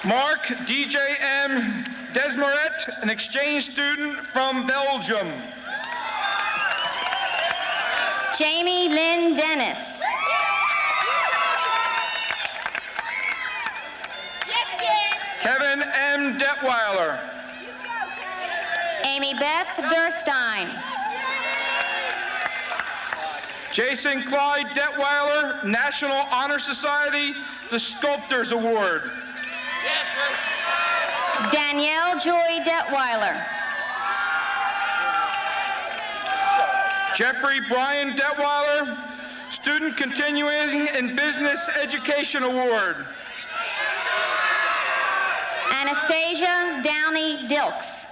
Mark D.J.M. Desmaret, an exchange student from Belgium. Jamie Lynn Dennis. Kevin M. Detweiler. Amy Beth Durstein. Jason Clyde Detweiler, National Honor Society, the Sculptors Award. Danielle Joy Detweiler. Jeffrey Brian Detweiler, Student Continuing in Business Education Award. Anastasia Downey Dilks.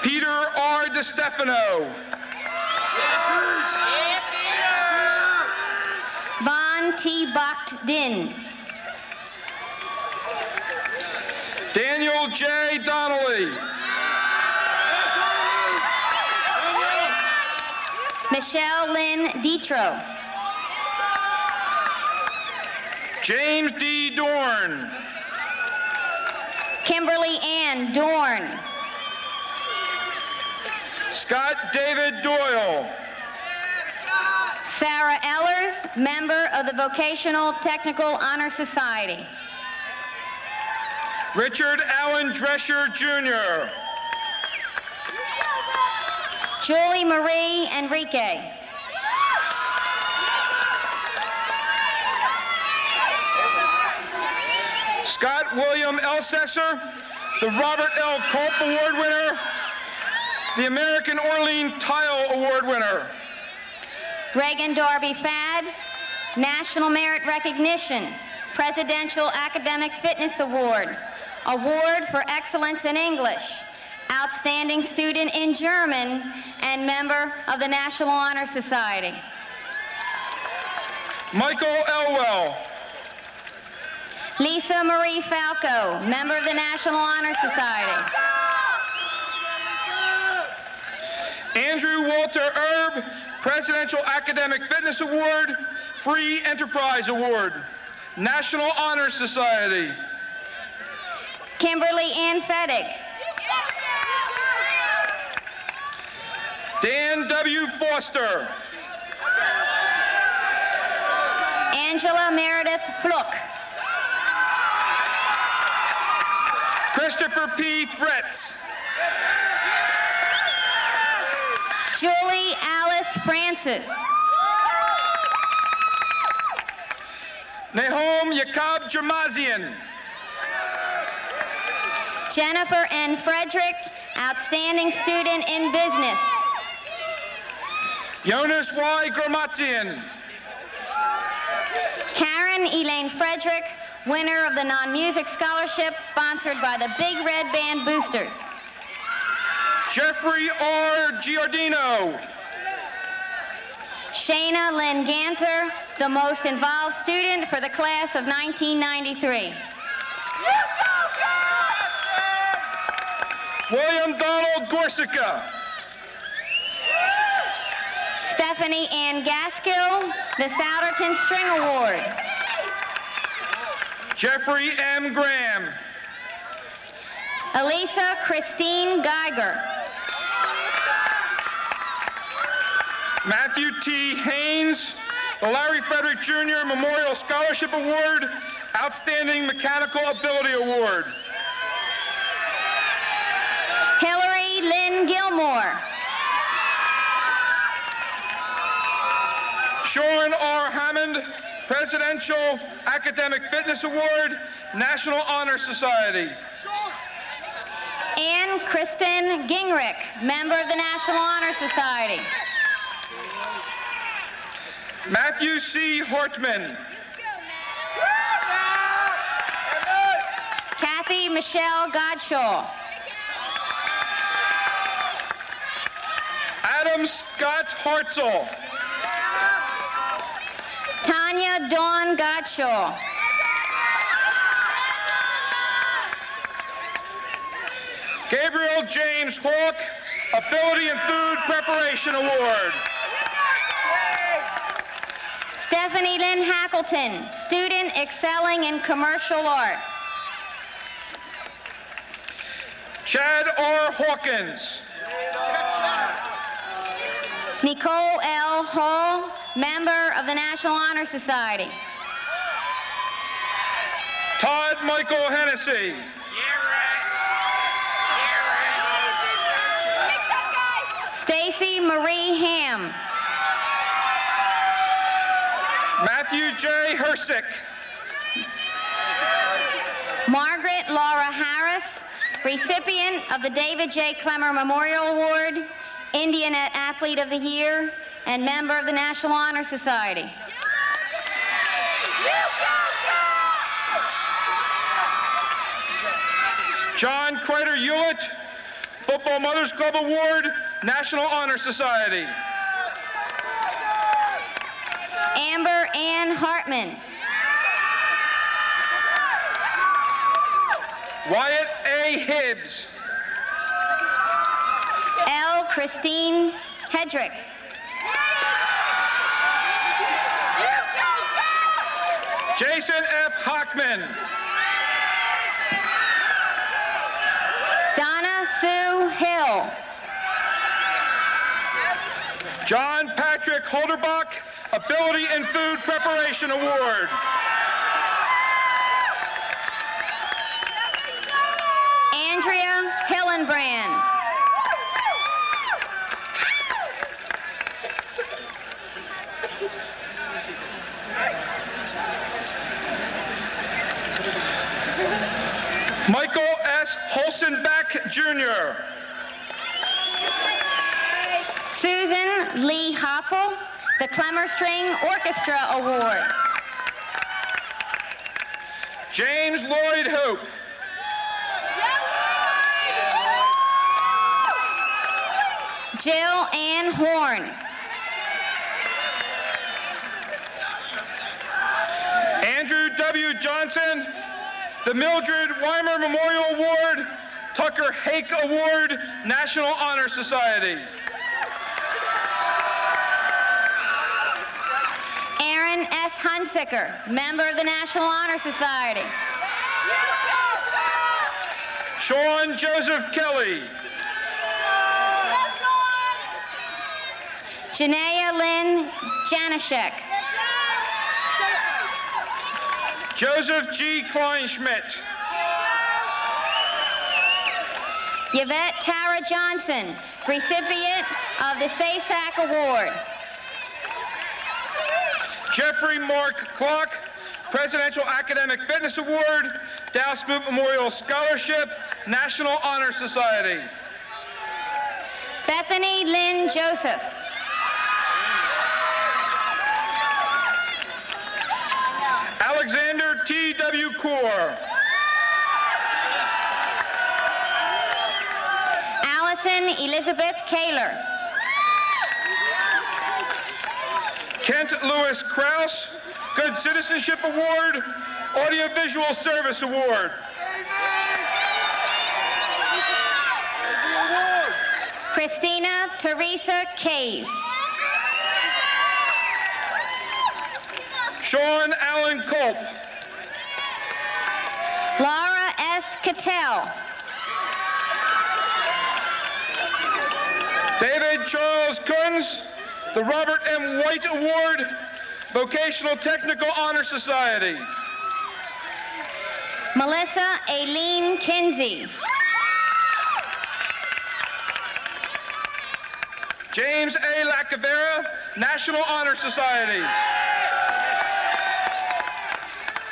Peter R. DeStefano. Von T. Bacht Din. Daniel J. Donnelly. Michelle Lynn Dietro. James D. Dorn. Kimberly Ann Dorn. Scott David Doyle. Sarah Ellers, member of the Vocational Technical Honor Society. Richard Allen Drescher, Jr. Julie Marie Enrique. Scott William Elsesser, the Robert L. Culp Award winner. The American Orlean Tile Award winner. Reagan Darby Fad, National Merit Recognition, Presidential Academic Fitness Award, Award for Excellence in English, Outstanding Student in German, and member of the National Honor Society. Michael Elwell. Lisa Marie Falco, member of the National Honor Society. Andrew Walter Erb, Presidential Academic Fitness Award, Free Enterprise Award, National Honor Society. Kimberly Ann Feddick. Dan W. Foster. Angela Meredith Fluck. Christopher P. Fritz. Julie Alice Francis. Nahom Jacob Jermazian. Jennifer N. Frederick, Outstanding Student in Business. Jonas Y. Gromatzian. Karen Elaine Frederick, winner of the Non-Music Scholarship sponsored by the Big Red Band Boosters. Jeffrey R. Giordino. Shayna Lynn Ganter, the most involved student for the class of 1993. William Donald Gorsica. Stephanie Ann Gaskill, the Souderton String Award. Jeffrey M. Graham. Elisa Christine Geiger. Matthew T. Haynes, the Larry Frederick Jr. Memorial Scholarship Award, Outstanding Mechanical Ability Award. Hillary Lynn Gilmore. Sean R. Hammond, Presidential Academic Fitness Award, National Honor Society. Ann Kristen Gingrich, member of the National Honor Society. Matthew C. Hortman. Kathy Michelle Godshaw. Adam Scott Hartzell. Tanya Dawn Godshaw. Gabriel James Hawk, Ability in Food Preparation Award. Stephanie Lynn Hackleton, student excelling in commercial art. Chad R. Hawkins. Nicole L. Hall, member of the National Honor Society. Todd Michael Hennessy. Stacy Marie Ham. Matthew J. Hersick. Margaret Laura Harris, recipient of the David J. Clemmer Memorial Award, Indian Athlete of the Year, and member of the National Honor Society. John Crider Hewlett, Football Mothers Club Award, National Honor Society. Amber Ann Hartman. Wyatt A. Hibbs. L. Christine Hedrick. Jason F. Hockman. Donna Sue Hill. John Patrick Holderbach, Ability in Food Preparation Award. Andrea Hillenbrand. Michael S. Holsenbeck, Jr. Susan Lee Hoffel, the Clemmer String Orchestra Award. James Lloyd Hope. Jill Ann Horn. Andrew W. Johnson, the Mildred Weimer Memorial Award, Tucker Hake Award, National Honor Society. Aaron S. Hunsicker, member of the National Honor Society. Sean Joseph Kelly. Janaea Lynn Janashek. Joseph G. Kleinschmidt. Yvette Tara Johnson, recipient of the SAHS Award. Jeffrey Mark Clark, Presidential Academic Fitness Award, Dallas Boot Memorial Scholarship, National Honor Society. Bethany Lynn Joseph. Alexander T.W. Kaur. Allison Elizabeth Kaler. Kent Lewis Krause, Good Citizenship Award, Audiovisual Service Award. Christina Teresa Kays. Sean Allen Culp. Laura S. Cattell. David Charles Kunz, the Robert M. White Award, Vocational Technical Honor Society. Melissa Aileen Kinsey. James A. Lacavera, National Honor Society.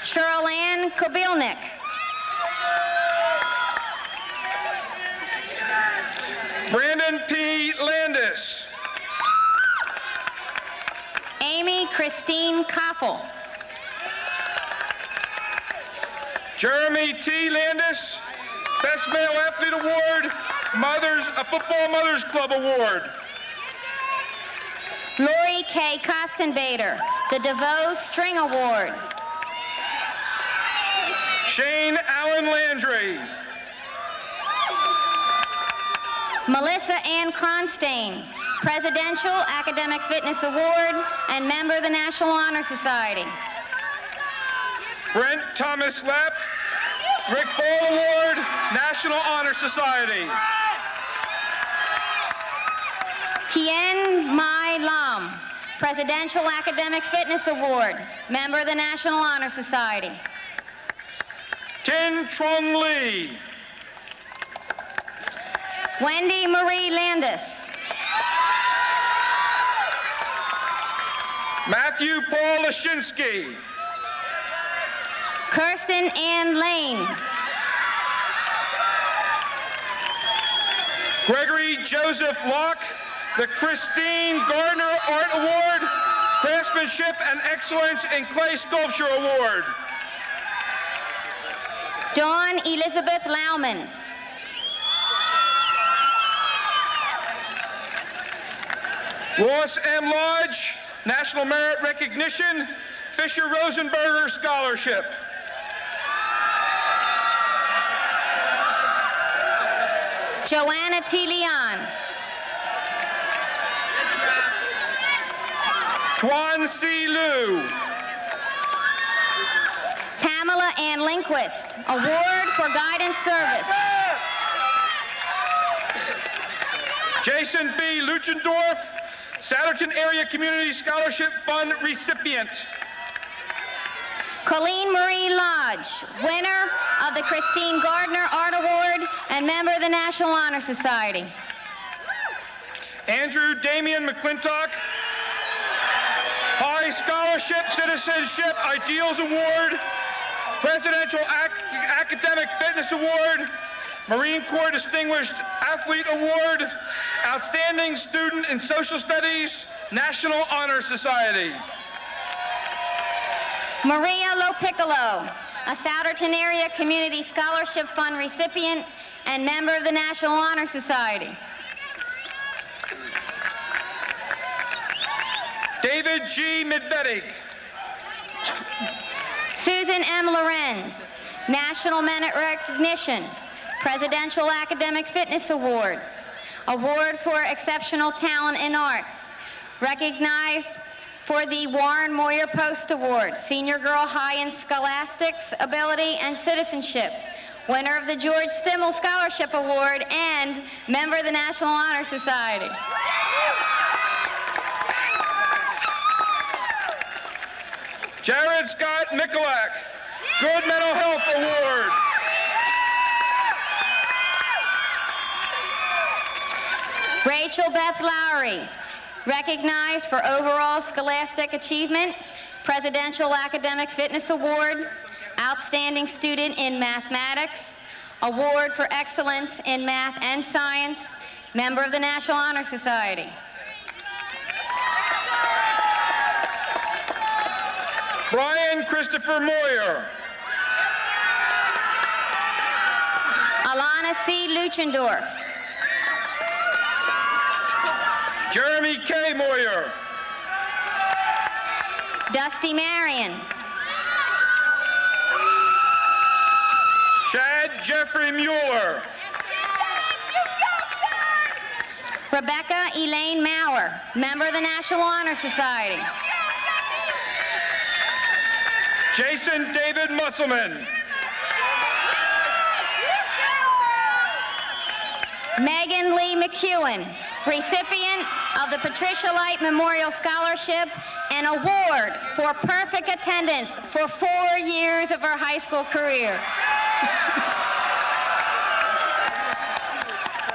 Cheryl Ann Kobilnik. Brandon P. Landis. Amy Christine Koffel. Jeremy T. Landis, Best Male Athlete Award, Football Mothers Club Award. Lori K. Kostenbader, the DeVoe String Award. Shane Allen Landry. Melissa Ann Kronstein, Presidential Academic Fitness Award and member of the National Honor Society. Brent Thomas Lapp, Rick Ball Award, National Honor Society. Hien Mai Lam, Presidential Academic Fitness Award, member of the National Honor Society. Tin Trung Lee. Wendy Marie Landis. Matthew Paul Lashinsky. Kirsten Ann Lane. Gregory Joseph Locke, the Christine Gardner Art Award, Craftsmanship and Excellence in Clay Sculpture Award. Dawn Elizabeth Lauman. Ross M. Lodge, National Merit Recognition, Fisher Rosenberger Scholarship. Joanna T. Leon. Tuan C. Liu. Pamela Ann Lindquist, Award for Guidance Service. Jason B. Luchendorf, Satterton Area Community Scholarship Fund recipient. Colleen Marie Lodge, winner of the Christine Gardner Art Award and member of the National Honor Society. Andrew Damian McClintock, High Scholarship Citizenship Ideals Award, Presidential Academic Fitness Award, Marine Corps Distinguished Athlete Award, Outstanding Student in Social Studies, National Honor Society. Maria Lopiccolo, a Souderton Area Community Scholarship Fund recipient and member of the National Honor Society. David G. Medvedik. Susan M. Lorenz, National Merit Recognition, Presidential Academic Fitness Award, Award for Exceptional Talent in Art, recognized for the Warren Moyer Post Award, Senior Girl High in Scholastics, Ability, and Citizenship, winner of the George Stimmel Scholarship Award, and member of the National Honor Society. Jared Scott Mikulak, Good Mental Health Award. Rachel Beth Lowry, recognized for overall scholastic achievement, Presidential Academic Fitness Award, Outstanding Student in Mathematics, Award for Excellence in Math and Science, member of the National Honor Society. Brian Christopher Moyer. Alana C. Luchendorf. Jeremy K. Moyer. Dusty Marion. Chad Jeffrey Mueller. Rebecca Elaine Maurer, member of the National Honor Society. Jason David Musselman. Megan Lee McEwen, recipient of the Patricia Light Memorial Scholarship and award for perfect attendance for 4 years of her high school career.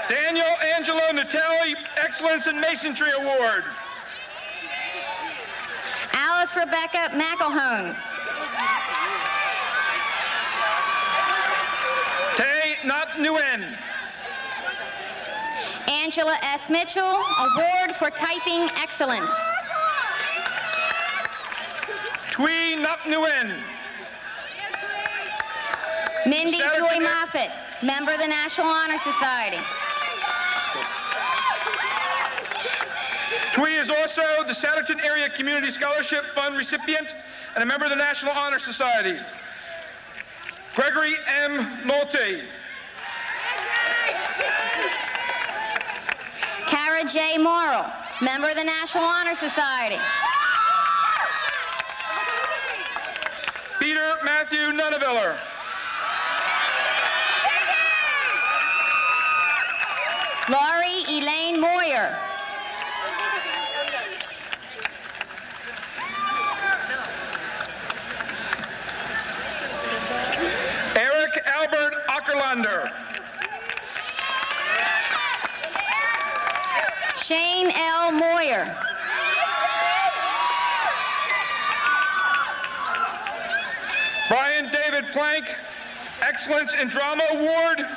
Daniel Angelo Natali, Excellence in Masonry Award. Alice Rebecca McElhone. Tay Nat Nguyen. Angela S. Mitchell, Award for Typing Excellence. Twee Nat Nguyen. Mindy Joy Moffitt, member of the National Honor Society. Twee is also the Souderton Area Community Scholarship Fund recipient and a member of the National Honor Society. Gregory M. Nolte. Kara J. Morrill, member of the National Honor Society. Peter Matthew Nuneviller. Laurie Elaine Moyer. Eric Albert Ackerlander. Shane L. Moyer. Brian David Plank, Excellence in Drama Award,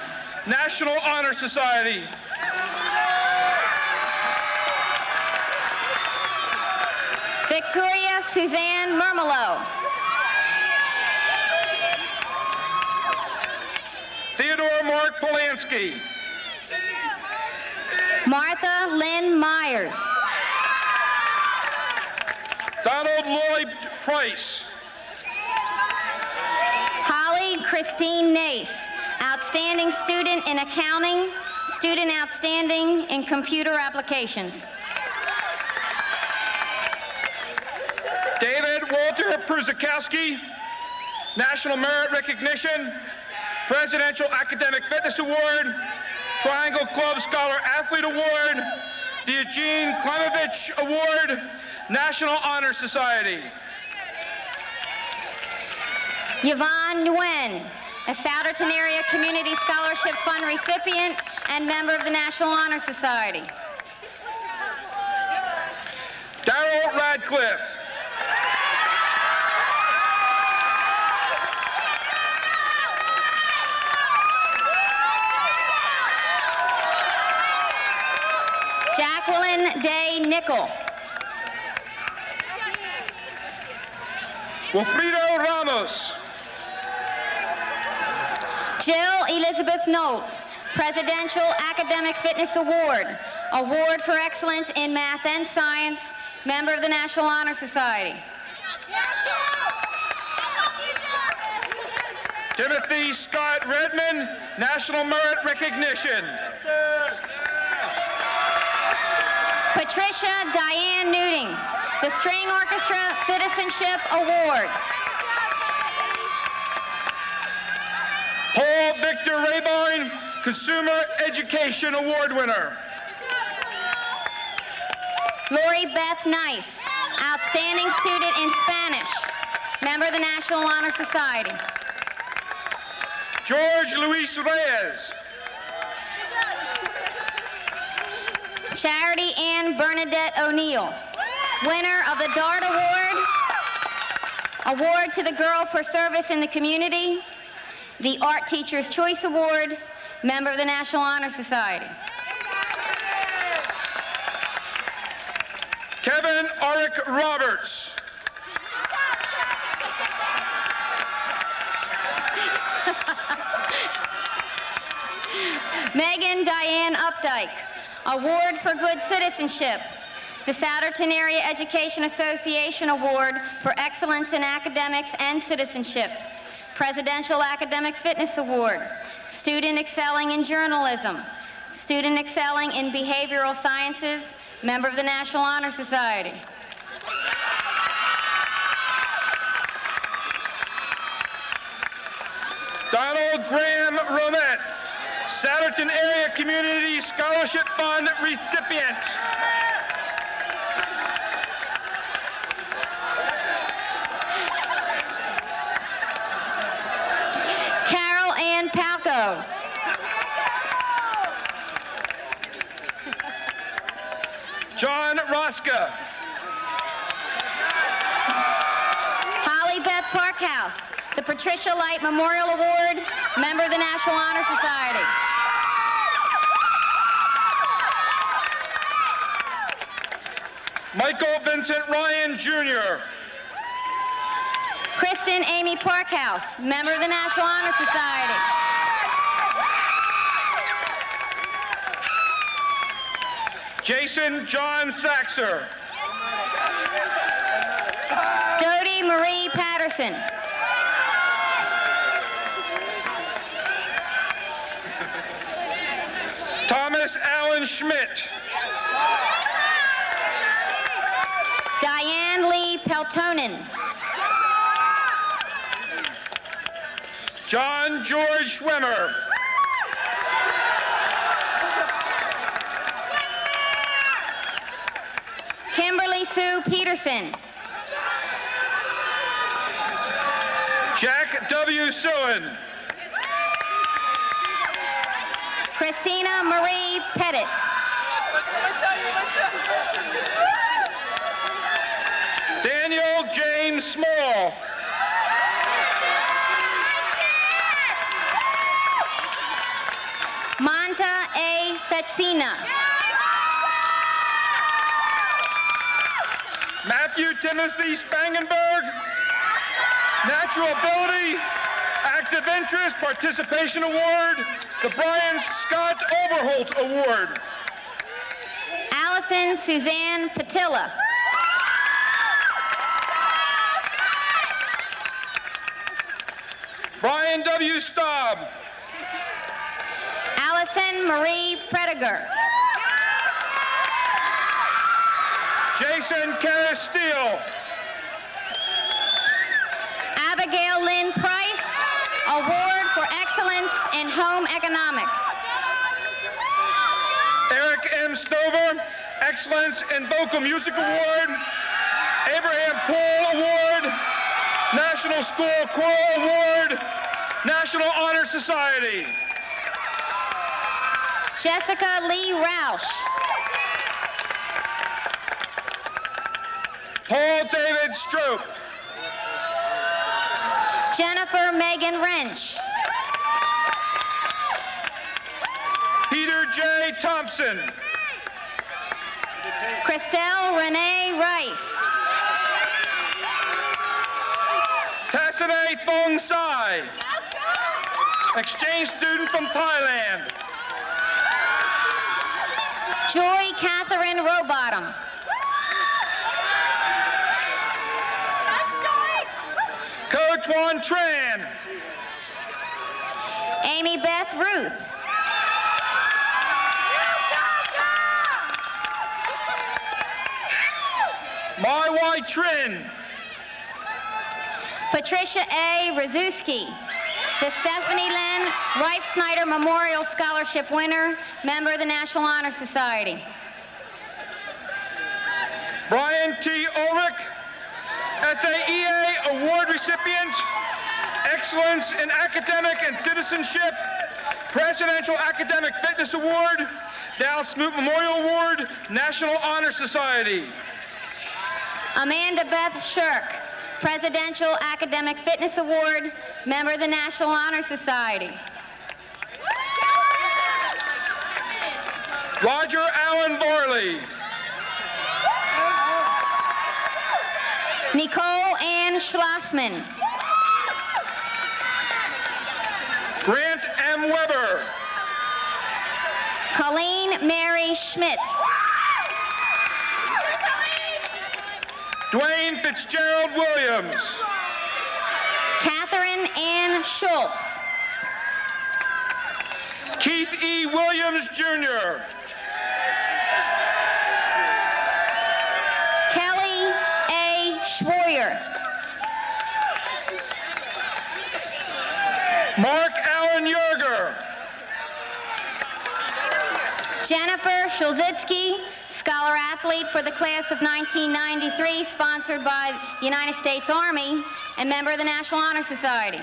National Honor Society. Victoria Suzanne Murmelo. Theodore Mark Polanski. Martha Lynn Myers. Donald Lloyd Price. Holly Christine Nace, Outstanding Student in Accounting, Student Outstanding in Computer Applications. David Walter Pruzakowski, National Merit Recognition, Presidential Academic Fitness Award, Triangle Club Scholar Athlete Award, the Eugene Klimovich Award, National Honor Society. Yvonne Nguyen, a Souderton Area Community Scholarship Fund recipient and member of the National Honor Society. Darrell Radcliffe. Jacqueline Day Nickel. Wilfrido Ramos. Jill Elizabeth Nolt, Presidential Academic Fitness Award, Award for Excellence in Math and Science, member of the National Honor Society. Timothy Scott Redmond, National Merit Recognition. Patricia Diane Newting, the String Orchestra Citizenship Award. Paul Victor Rayborn, Consumer Education Award winner. Lori Beth Nice, Outstanding Student in Spanish, member of the National Honor Society. George Luis Reyes. Charity Ann Bernadette O'Neill, winner of the DART Award, Award to the Girl for Service in the Community, the Art Teacher's Choice Award, member of the National Honor Society. Kevin Auric Roberts. Megan Diane Updike, Award for Good Citizenship, the Souderton Area Education Association Award for Excellence in Academics and Citizenship, Presidential Academic Fitness Award, Student Excelling in Journalism, Student Excelling in Behavioral Sciences, member of the National Honor Society. Donald Graham Romette, Souderton Area Community Scholarship Fund recipient. Carol Ann Palco. John Rosca. Holly Beth Parkhouse, the Patricia Light Memorial Award, member of the National Honor Society. Michael Vincent Ryan, Jr. Kristen Amy Parkhouse, member of the National Honor Society. Jason John Saxer. Dodie Marie Patterson. Thomas Allen Schmidt. Diane Lee Peltonen. John George Schwemmer. Kimberly Sue Peterson. Jack W. Soen. Christina Marie Pettit. Daniel James Small. Monta A. Fetzina. Matthew Timothy Spangenberg. Natural Ability, Active Interest Participation Award, the Brian Scott Overholt Award. Allison Suzanne Patilla. Brian W. Staub. Allison Marie Prediger. Jason Karras Steele. Abigail Lynn Price, Award for Excellence in Home Economics. Eric M. Stover, Excellence in Vocal Music Award. Abraham Poole Award. National School Choral Award. National Honor Society. Jessica Lee Roush. Paul David Stroop. Jennifer Megan Wrench. Peter J. Thompson. Christelle Renee Rice. Tasane Thong Sai, exchange student from Thailand. Joy Catherine Rowbottom. Ko Tuan Tran, Amy Beth Ruth. Mai Wai Trin, Patricia A. Rzuski, the Stephanie Lynn Wright Snyder Memorial Scholarship winner, member of the National Honor Society. Brian T. Ulrich, SAEA Award recipient, Excellence in Academic and Citizenship, Presidential Academic Fitness Award, Dal Smoot Memorial Award, National Honor Society. Amanda Beth Shirk, Presidential Academic Fitness Award, member of the National Honor Society. Roger Allen Varley, Nicole Ann Schlossman. Grant M. Weber, Colleen Mary Schmidt. Dwayne Fitzgerald Williams, Catherine Ann Schultz. Keith E. Williams, Jr., Kelly A. Schwaryer. Mark Allen Yerger, Jennifer Shulzitsky, scholar athlete for the class of 1993, sponsored by the United States Army and member of the National Honor Society.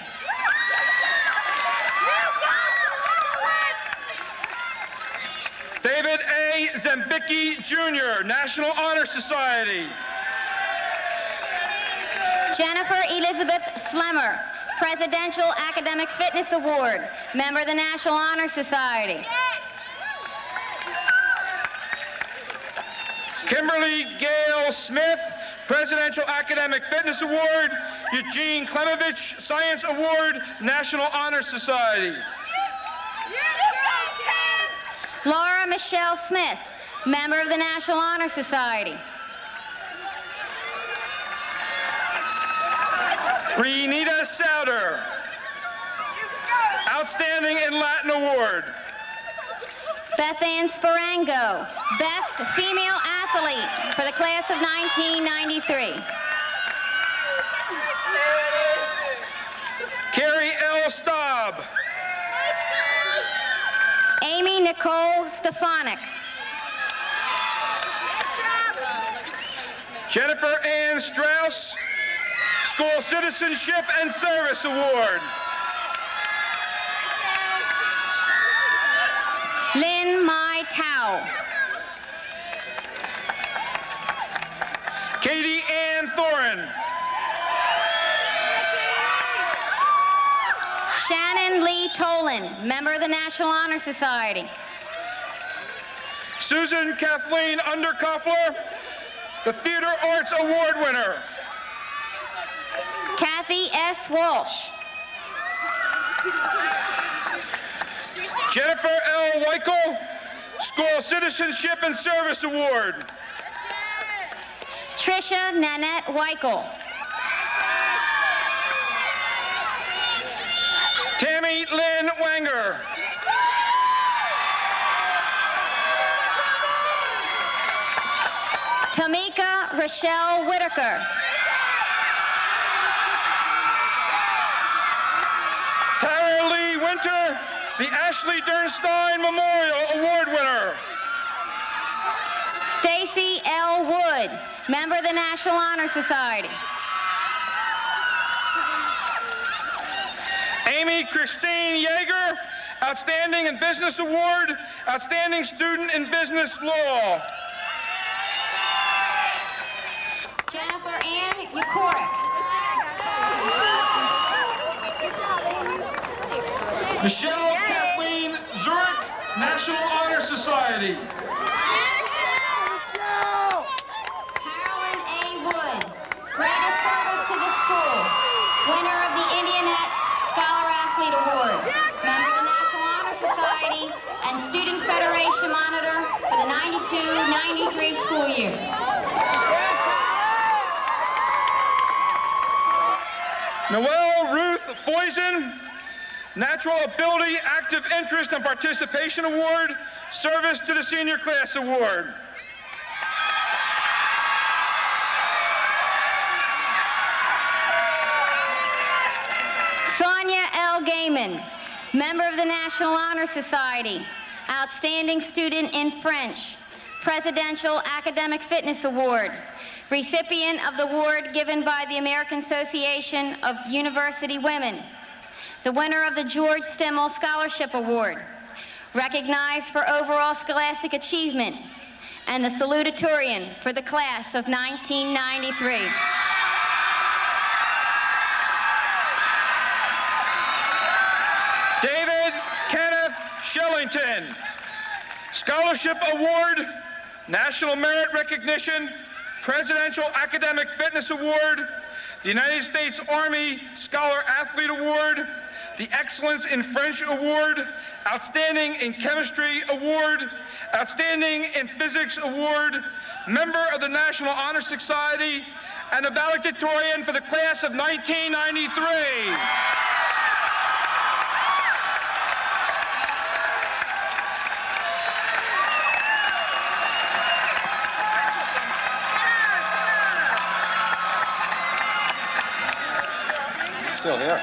David A. Zembicki, Jr., National Honor Society. Jennifer Elizabeth Slemmer, Presidential Academic Fitness Award, member of the National Honor Society. Kimberly Gale Smith, Presidential Academic Fitness Award, Eugene Klemovich, Science Award, National Honor Society. Laura Michelle Smith, member of the National Honor Society. Renita Souter, Outstanding in Latin Award. Beth Ann Sparango, Best Female Athlete for the class of 1993. Carrie L. Staub, Amy Nicole Stefanik. Jennifer Ann Strauss, School Citizenship and Service Award. Lynn Mai Tao. Katie Ann Thorin, Shannon Lee Tolan, member of the National Honor Society. Susan Kathleen Underkoffler, the Theater Arts Award winner. Kathy S. Walsh. Jennifer L. Weichel, School Citizenship and Service Award. Tricia Nanette Weichel. Tammy Lynn Wanger, Tamika Rochelle Whitaker. Tara Lee Winter, the Ashley Dernstein Memorial Award winner. Stacy L. Wood, member of the National Honor Society. Amy Christine Yeager, Outstanding in Business Award, Outstanding Student in Business Law. Jennifer Ann Ukoric. Michelle Kathleen Zurich, National Honor Society. 1993 school year. Noelle Ruth Foysen, Natural Ability, Active Interest, and Participation Award, Service to the Senior Class Award. Sonia L. Gaiman, member of the National Honor Society, Outstanding Student in French, Presidential Academic Fitness Award, recipient of the award given by the American Association of University Women, the winner of the George Stimmel Scholarship Award, recognized for overall scholastic achievement, and the salutatorian for the class of 1993. David Kenneth Shellington, Scholarship Award, National Merit Recognition, Presidential Academic Fitness Award, the United States Army Scholar Athlete Award, the Excellence in French Award, Outstanding in Chemistry Award, Outstanding in Physics Award, member of the National Honor Society, and a valedictorian for the class of 1993. Still here.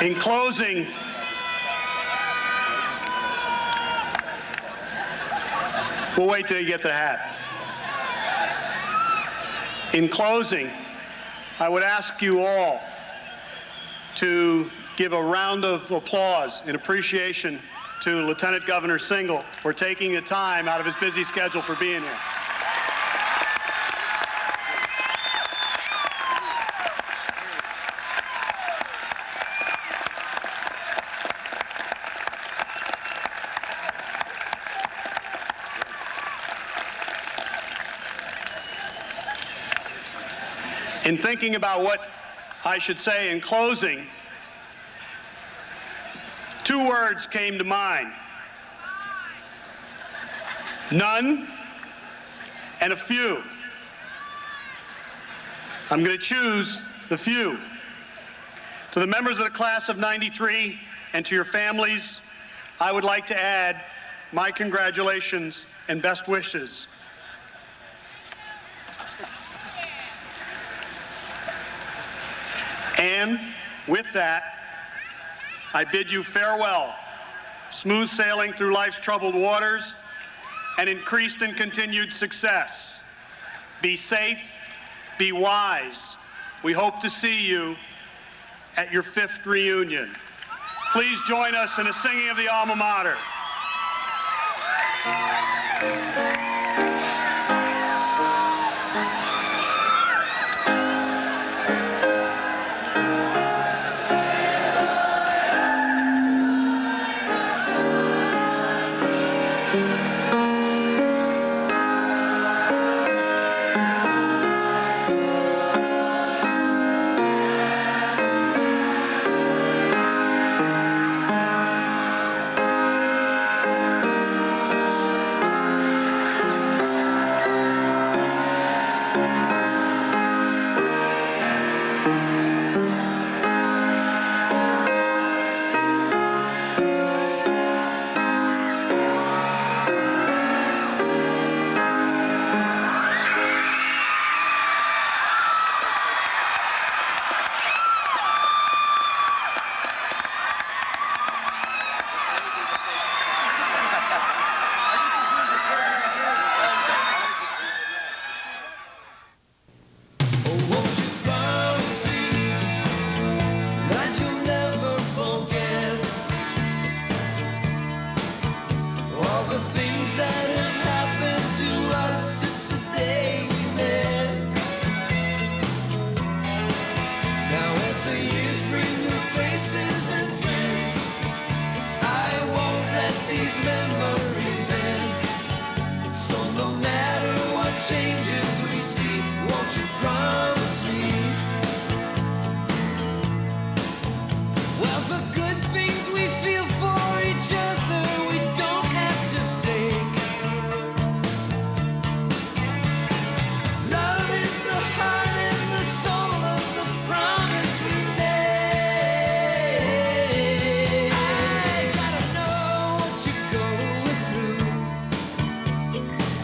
In closing, we'll wait till you get the hat. In closing, I would ask you all to give a round of applause in appreciation to Lieutenant Governor Singal for taking the time out of his busy schedule for being here. In thinking about what I should say in closing, two words came to mind: none and a few. I'm going to choose the few. To the members of the class of '93 and to your families, I would like to add my congratulations and best wishes. And with that, I bid you farewell, smooth sailing through life's troubled waters, and increased and continued success. Be safe, be wise. We hope to see you at your 5th reunion. Please join us in a singing of the alma mater.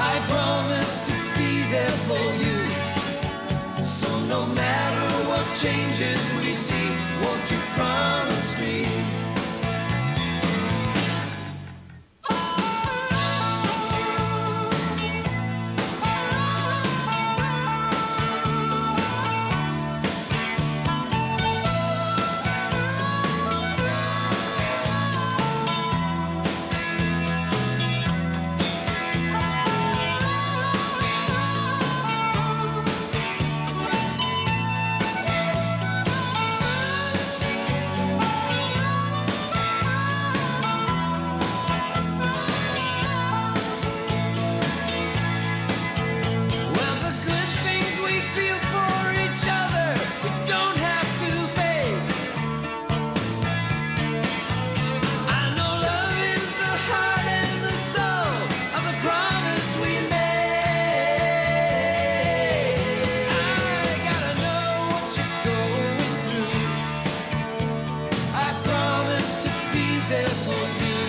I promise to be there for you. So no matter what changes we see, won't you promise me? Well, the good things we feel for each other, we don't have to fake. I know love is the heart and the soul of the promise we made. I gotta know what you're going through. I promise to be there for you.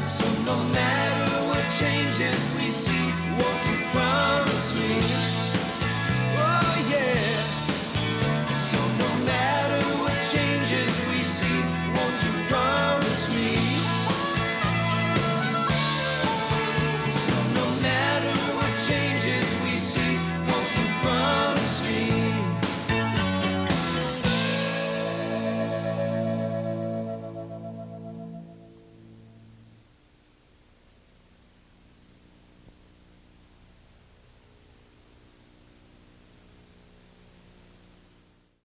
So no matter what changes we see, won't you promise me?